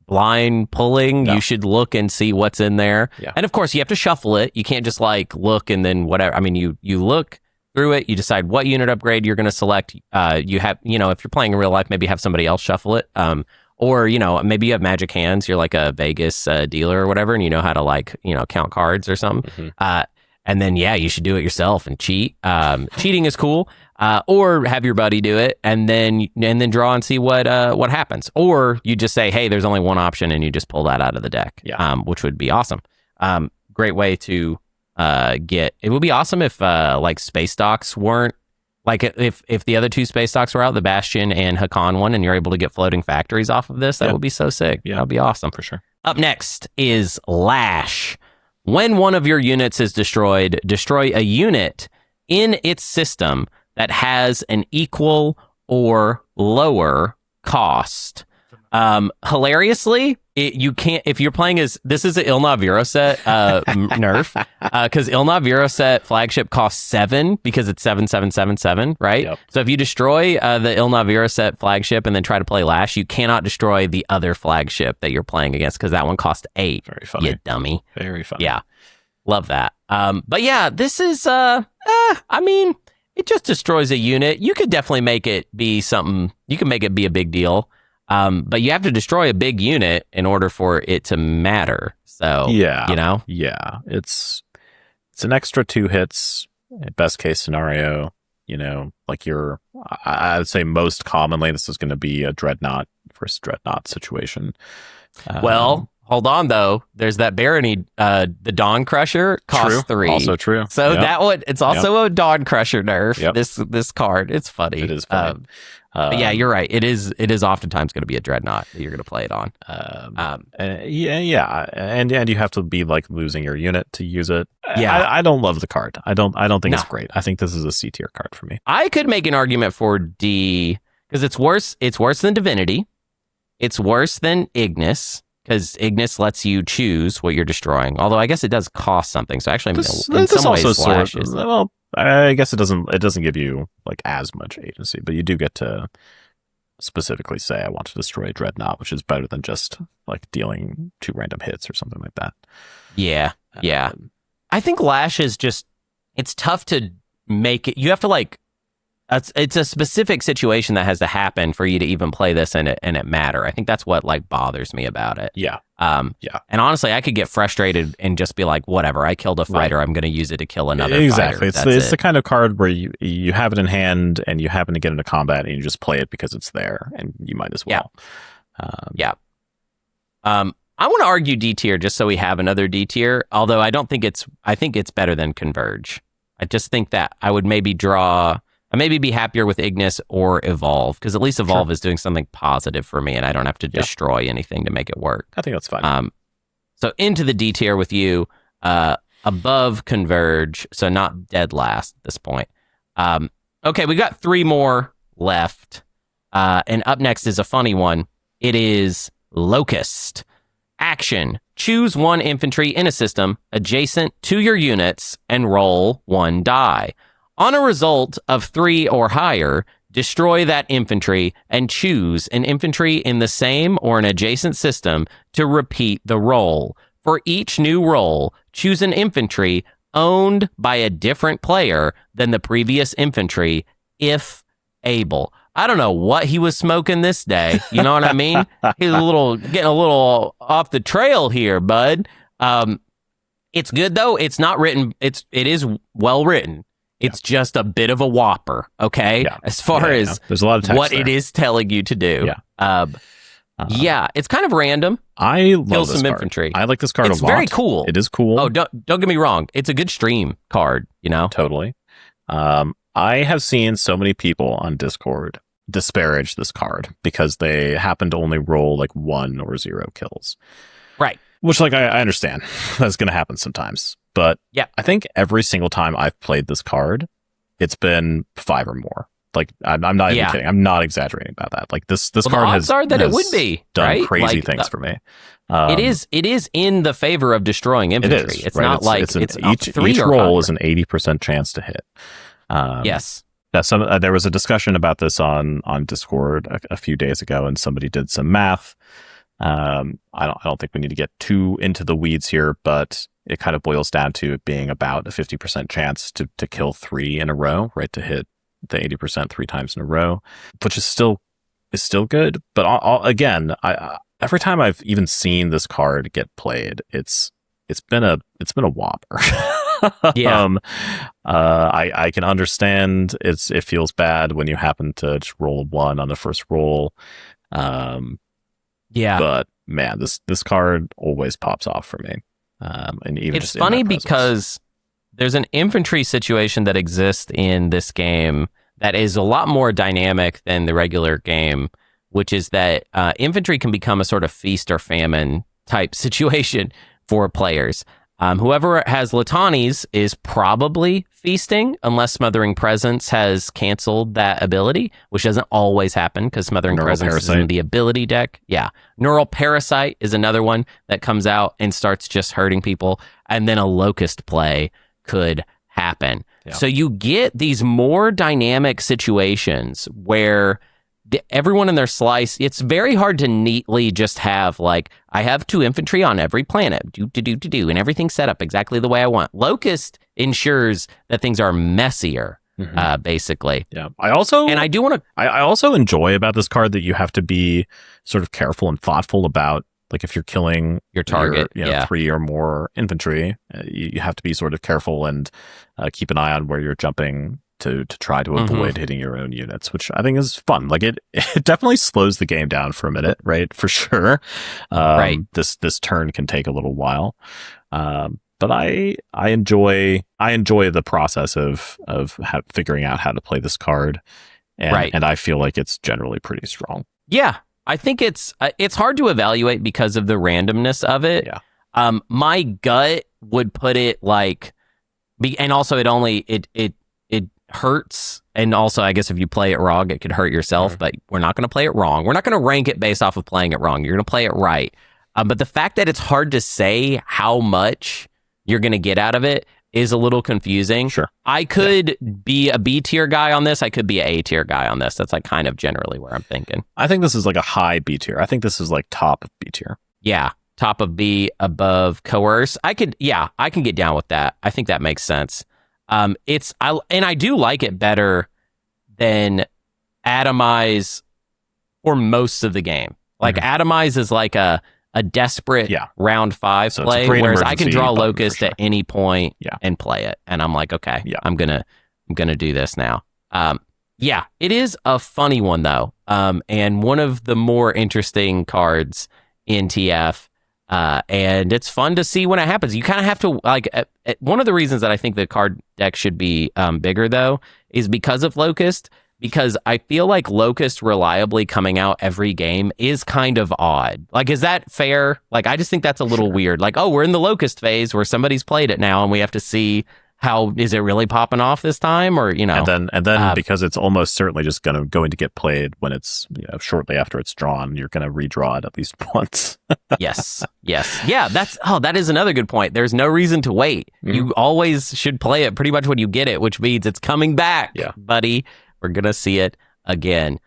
blind pulling. You should look and see what's in there. And of course you have to shuffle it. You can't just like look and then whatever. I mean you look through it, you decide what unit upgrade you're going to select. You have, if you're playing in real life, maybe have somebody else shuffle it. Or, maybe you have magic hands. You're like a Vegas dealer or whatever, and you know how to like, count cards or something. And then, you should do it yourself and cheat. Cheating is cool. Or have your buddy do it and then draw and see what happens. Or you just say, hey, there's only one option, and you just pull that out of the deck, which would be awesome. Great way to it would be awesome if like space docks weren't like if the other 2 space docks were out, the Bastion and Hakan one, and you're able to get floating factories off of this. That would be so sick. That'd be awesome for sure. Up next is Lash. When one of your units is destroyed, destroy a unit in its system that has an equal or lower cost. Hilariously, you can't, if you're playing as, this is an Ilnaviro set nerf, because Ilnaviro set flagship costs 7 because it's 7777, right? Yep. So if you destroy the Ilnaviro set flagship and then try to play Lash, you cannot destroy the other flagship that you're playing against because that one cost 8. Very funny. You dummy. Very funny. Yeah. Love that. But yeah, this is, I mean, it just destroys a unit. You could definitely make it be something, you can make it be a big deal. But you have to destroy a big unit in order for it to matter. So, yeah, you know? Yeah. It's an extra 2 hits, best case scenario, you know, like I would say most commonly this is going to be a Dreadnought versus Dreadnought situation. Well, hold on though. There's that Barony, the Dawn Crusher costs 3. Also true. So that one, it's also a Dawn Crusher nerf. Yep. This card, it's funny. It is funny. But yeah, you're right. It is oftentimes going to be a Dreadnought that you're going to play it on. And you have to be like losing your unit to use it. Yeah, I don't love the card. I don't think it's great. I think this is a C tier card for me. I could make an argument for D because it's worse. It's worse than Divinity. It's worse than Ignis because Ignis lets you choose what you're destroying. Although I guess it does cost something. So actually, in some ways, Lash is. Well, I guess it doesn't give you like as much agency, but you do get to specifically say, I want to destroy Dreadnought, which is better than just like dealing 2 random hits or something like that. Yeah. Yeah. I think Lash is just, it's tough to make it. You have to like, it's a specific situation that has to happen for you to even play this and it matter. I think that's what like bothers me about it. Yeah. And honestly, I could get frustrated and just be like, whatever, I killed a fighter. Right. I'm going to use it to kill another exactly. fighter. It's the kind of card where you have it in hand and you happen to get into combat and you just play it because it's there and you might as well. Yeah. I want to argue D tier just so we have another D tier, although I think it's better than Converge. I just think that I would maybe be happier with Ignis or Evolve, because at least Evolve is doing something positive for me, and I don't have to destroy anything to make it work. I think that's fine. So into the D tier with you, above Converge, so not dead last at this point. Okay, we got 3 more left, and up next is a funny one. It is Locust. Action. Choose 1 infantry in a system adjacent to your units and roll 1 die. On a result of 3 or higher, destroy that infantry and choose an infantry in the same or an adjacent system to repeat the roll. For each new roll, choose an infantry owned by a different player than the previous infantry, if able. I don't know what he was smoking this day. You know what I mean? He's getting a little off the trail here, bud. It's good though. It's not written. It is well written. It's just a bit of a whopper, okay? Yeah. As far as there's a lot of text what there. It is telling you to do. Yeah. It's kind of random. I love Kill this some card. infantry. I like this card a lot. It's very cool. It is cool. Oh, don't get me wrong. It's a good stream card, you know? Totally. I have seen so many people on Discord disparage this card because they happen to only roll like 1 or 0 kills. Right. Which, like, I understand. That's going to happen sometimes. But yeah, I think every single time I've played this card, it's been 5 or more. Like, I'm not even kidding. I'm not exaggerating about that. Like, this card has it would be done crazy things for me. It is in the favor of destroying infantry. It's right? Not each roll is an 80% chance to hit. Yes. Now, there was a discussion about this on Discord a few days ago, and somebody did some math. I don't think we need to get too into the weeds here, but it kind of boils down to it being about a 50% chance to kill 3 in a row, right? To hit the 80% 3 times in a row, which is still good. But again, every time I've even seen this card get played, it's been a whopper. Yeah. I can understand it feels bad when you happen to just roll a 1 on the first roll. Yeah. But man, this card always pops off for me. And even it's funny because there's an infantry situation that exists in this game that is a lot more dynamic than the regular game, which is that infantry can become a sort of feast or famine type situation for players. Whoever has Latani's is probably feasting unless Smothering Presence has canceled that ability, which doesn't always happen because Smothering Presence is in the ability deck. Yeah. Neural Parasite is another one that comes out and starts just hurting people. And then a Locust play could happen. Yeah. So you get these more dynamic situations where everyone in their slice, it's very hard to neatly just have like, I have 2 infantry on every planet, and everything's set up exactly the way I want. Locust ensures that things are messier, basically. Yeah. I also enjoy about this card that you have to be sort of careful and thoughtful about, like if you're killing your target, 3 or more infantry, you have to be sort of careful and keep an eye on where you're jumping to try to avoid hitting your own units, which I think is fun. Like it definitely slows the game down for a minute, right? For sure. Right. This turn can take a little while. But I enjoy the process of figuring out how to play this card. And I feel like it's generally pretty strong. Yeah. I think it's hard to evaluate because of the randomness of it. Yeah. My gut would put it like, and also it hurts, and also I guess if you play it wrong it could hurt yourself, but we're not going to play it wrong. We're not going to rank it based off of playing it wrong. You're going to play it right. But the fact that it's hard to say how much you're going to get out of it is a little confusing. Sure. I could be a B tier guy on this. I could be a A tier guy on this. That's like kind of generally where I'm thinking. I think this is like a high B tier. I think this is like top of B tier. Yeah. Top of B, above Coerce. I can get down with that. I think that makes sense. I do like it better than Atomize for most of the game. Like Atomize is like a desperate round 5 play, whereas I can draw Locust at any point and play it, and I'm like, okay, I'm gonna do this now. It is a funny one though, and one of the more interesting cards in TF. And it's fun to see when it happens. You kind of have to, like, one of the reasons that I think the card deck should be bigger, though, is because of Locust. Because I feel like Locust reliably coming out every game is kind of odd. Like, is that fair? Like, I just think that's a little weird. Like, oh, we're in the Locust phase where somebody's played it now, and we have to see how is it really popping off this time, or and then because it's almost certainly just going to get played when it's shortly after it's drawn, you're going to redraw it at least once. yes yeah, that is another good point. There's no reason to wait. You always should play it pretty much when you get it, which means it's coming back, buddy. We're gonna see it again.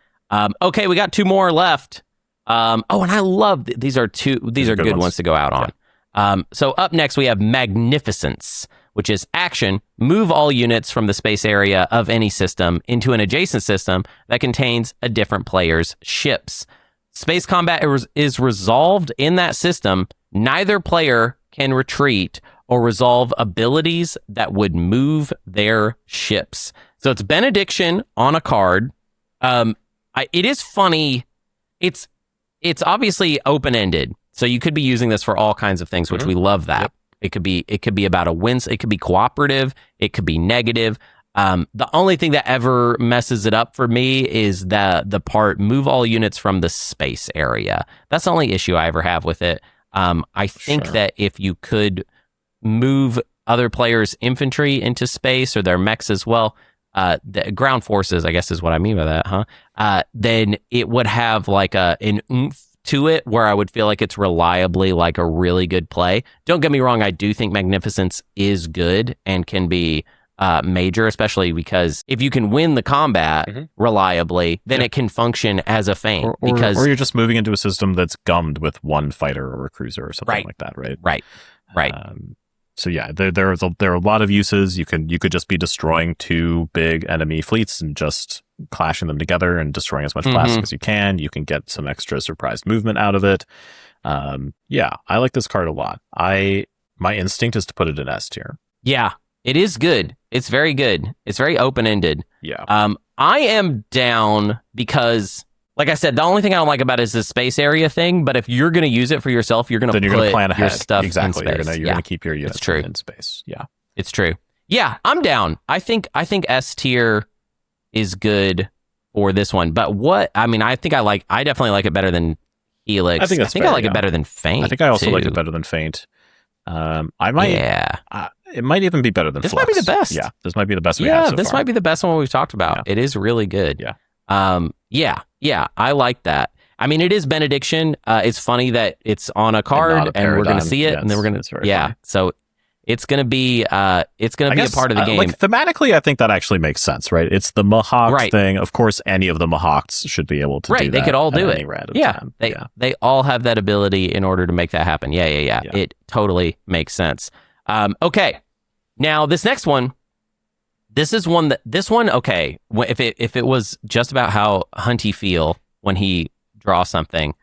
Okay, we got 2 more left. And I love these are good ones to go out on. So up next we have Magnificence, which is action, move all units from the space area of any system into an adjacent system that contains a different player's ships. Space combat is resolved in that system. Neither player can retreat or resolve abilities that would move their ships. So it's Benediction on a card. It is funny. It's obviously open-ended. So you could be using this for all kinds of things, which we love that. Yep. It could be about a win. It could be cooperative. It could be negative. The only thing that ever messes it up for me is the part move all units from the space area. That's the only issue I ever have with it. I think that if you could move other players' infantry into space or their mechs as well, the ground forces, I guess is what I mean by that, huh? Then it would have like an oomph to it where I would feel like it's reliably like a really good play. Don't get me wrong, I do think Magnificence is good and can be major, especially because if you can win the combat reliably, then it can function as a feint. Or you're just moving into a system that's gummed with 1 fighter or a cruiser or something like that, right? Right. So yeah, there are a lot of uses. You could just be destroying 2 big enemy fleets and just clashing them together and destroying as much plastic as you can. You can get some extra surprise movement out of it. I like this card a lot. My instinct is to put it in S tier. Yeah, it is good. It's very good. It's very open-ended. Yeah. I am down because, like I said, the only thing I don't like about it is the space area thing, but if you're going to use it for yourself, you're going to plan ahead. Your stuff in space. You're going to keep your units in space. Yeah. It's true. Yeah, I'm down. I think S tier is good for this one. But I definitely like it better than Helix. I think I like it better than Feint. I think I also like it better than Feint. I might. Yeah. It might even be better than this. Flux. Might be the best. Yeah, this might be the best we have so this far. might be the best one we've talked about. Yeah. It is really good. Yeah. I like that. I mean, it is Benediction. It's funny that it's on a card and we're going to see it, and then we're going to. Yeah. So it's going to be. It's going to be a part of the game. Like thematically, I think that actually makes sense, right? It's the Mahawk thing. Of course, any of the Mahawks should be able to do that. They could all do it. They all have that ability in order to make that happen. Yeah. It totally makes sense. Okay. Now this next one. This one. Okay. If it was just about how Hunty feel when he draws something,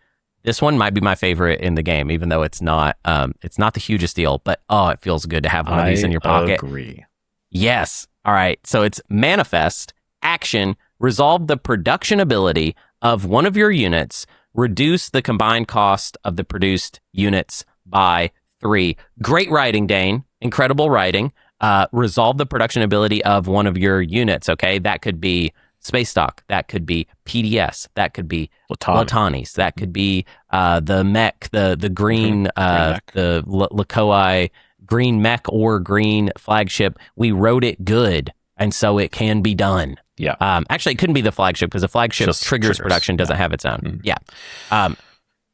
this one might be my favorite in the game, even though it's not the hugest deal, but it feels good to have one of these in your pocket. I agree. Yes. All right. So it's Manifest, action, resolve the production ability of one of your units, reduce the combined cost of the produced units by 3. Great writing, Dane. Incredible writing. Resolve the production ability of one of your units. Okay. That could be Space Dock, that could be PDS, that could be Latanis, that could be the mech, the green, the Lakoi green mech or green flagship. We wrote it good, and so it can be done. Yeah. Actually, it couldn't be the flagship because the flagship just triggers production, doesn't have its own. Mm-hmm. Yeah.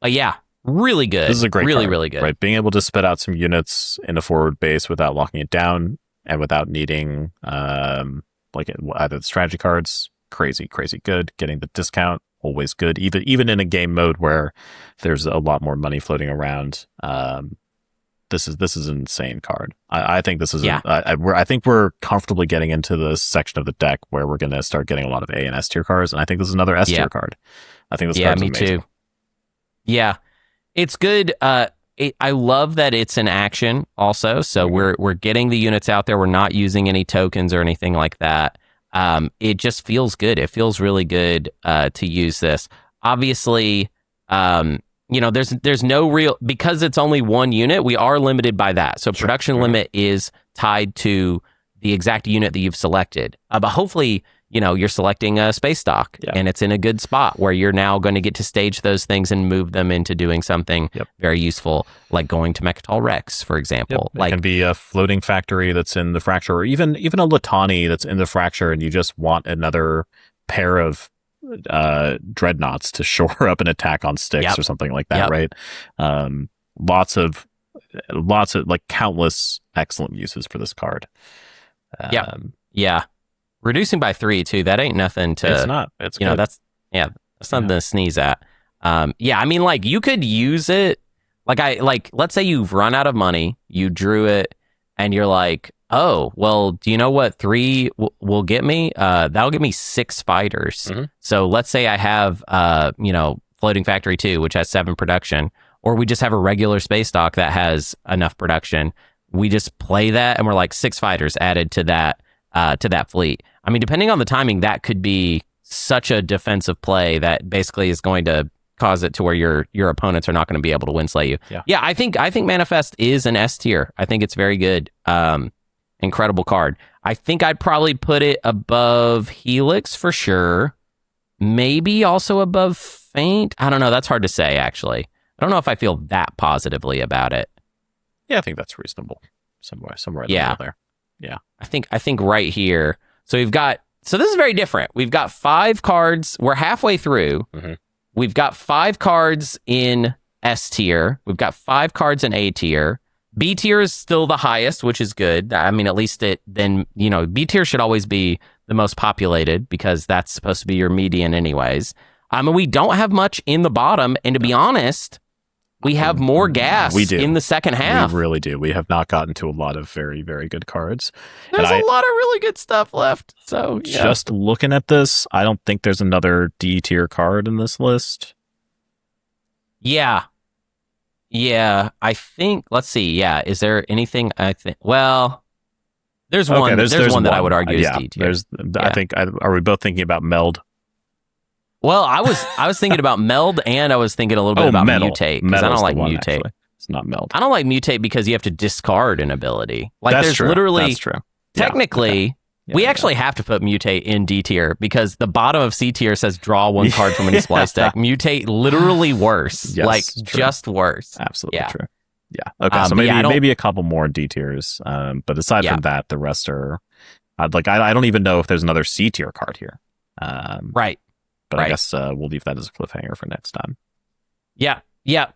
But yeah, really good. This is a great card, really good. Right, being able to spit out some units in a forward base without locking it down and without needing like either the strategy cards. Crazy good. Getting the discount, always good. Even in a game mode where there's a lot more money floating around. This is an insane card. I think this is. I think we're comfortably getting into the section of the deck where we're going to start getting a lot of A and S tier cards, and I think this is another S tier card. I think this card's amazing. Too. Yeah, it's good. I love that it's an action also. So we're getting the units out there. We're not using any tokens or anything like that. It just feels good. It feels really good to use this. Obviously, there's no real, because it's only one unit, we are limited by that. So production limit is tied to the exact unit that you've selected. But hopefully, you're selecting a Space Dock and it's in a good spot where you're now going to get to stage those things and move them into doing something very useful, like going to Mechatol Rex, for example. It can be a floating factory that's in the Fracture, or even a Latani that's in the Fracture, and you just want another pair of dreadnoughts to shore up an attack on sticks or something like that, right? Lots of like countless excellent uses for this card. Reducing by 3 too. That ain't nothing to. It's not. It's good. That's something to sneeze at. I mean, like you could use it. Let's say you've run out of money, you drew it, and you're like, oh, well, do you know what 3 will get me? That'll give me 6 fighters. Mm-hmm. So let's say I have, Floating Factory 2, which has 7 production, or we just have a regular Space Dock that has enough production. We just play that, and we're like 6 fighters added to that fleet. I mean, depending on the timing, that could be such a defensive play that basically is going to cause it to where your opponents are not going to be able to winslay you. Yeah, I think Manifest is an S tier. I think it's very good. Incredible card. I think I'd probably put it above Helix for sure. Maybe also above Feint. I don't know. That's hard to say, actually. I don't know if I feel that positively about it. Yeah, I think that's reasonable. Somewhere in the middle there. Yeah. I think right here. So this is very different. We've got 5 cards. We're halfway through. Mm-hmm. We've got 5 cards in S tier. We've got 5 cards in A tier. B tier is still the highest, which is good. I mean, at least B tier should always be the most populated because that's supposed to be your median anyways. We don't have much in the bottom. And to be honest, we have more gas in the second half. We really do. We have not gotten to a lot of very, very good cards. There's a lot of really good stuff left. So just looking at this, I don't think there's another D tier card in this list. Yeah. I think, let's see. Yeah. Is there anything there's one. There's one that I would argue is D tier. I think, are we both thinking about Meld? Well, I was thinking about Meld, and I was thinking a little bit about Mutate, because I don't like Mutate. Actually. It's not Meld. I don't like Mutate because you have to discard an ability. That's true. That's true. Technically, we actually have to put Mutate in D tier because the bottom of C tier says draw 1 card from any splice deck. Mutate literally worse. Yes, just worse. Absolutely true. Yeah. Okay. So maybe a couple more D tiers. But aside from that, the rest are I don't even know if there's another C tier card here. Right. But I guess we'll leave that as a cliffhanger for next time. Yeah.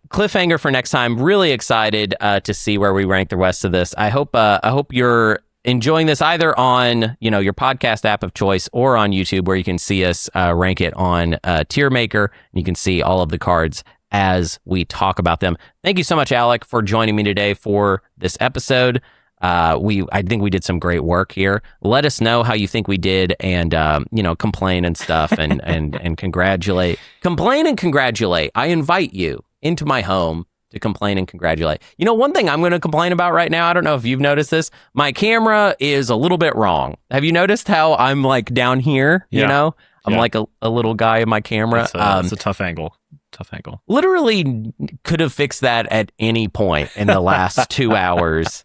Cliffhanger for next time. Really excited to see where we rank the rest of this. I hope you're enjoying this either on your podcast app of choice or on YouTube, where you can see us rank it on Tier Maker. You can see all of the cards as we talk about them. Thank you so much, Alec, for joining me today for this episode. I think we did some great work here. Let us know how you think we did, and complain and stuff, and congratulate. Complain and congratulate. I invite you into my home to complain and congratulate. One thing I'm going to complain about right now, I don't know if you've noticed this, my camera is a little bit wrong. Have you noticed how I'm like down here? I'm like a little guy in my camera. It's a tough angle. Literally could have fixed that at any point in the last 2 hours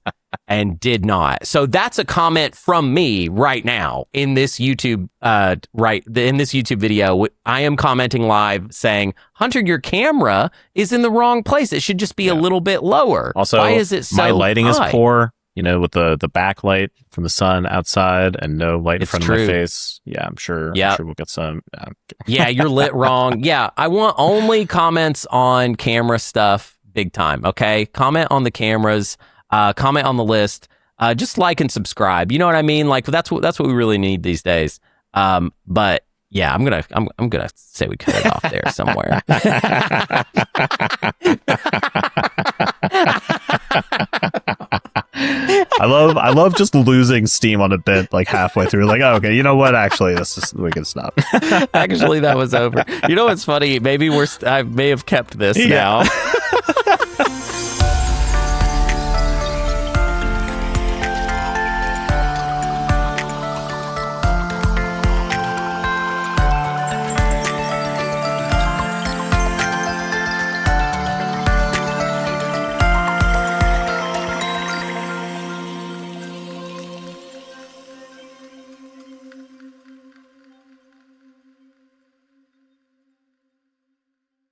and did not. So that's a comment from me right now in this YouTube in this YouTube video. I am commenting live saying, Hunter, your camera is in the wrong place. It should just be a little bit lower. Also, why is it so my lighting is poor? With the backlight from the sun outside and no light in front of my face. Yeah, I'm sure we'll get some. Yeah, you're lit wrong. Yeah, I want only comments on camera stuff big time, okay? Comment on the cameras, comment on the list, just like and subscribe. You know what I mean? Like that's what we really need these days. But yeah, I'm gonna say we cut it off there somewhere. I love just losing steam on a bit like halfway through. Like, oh, okay, you know what? Actually, we can stop. Actually, that was over. You know what's funny? Maybe I may have kept this now.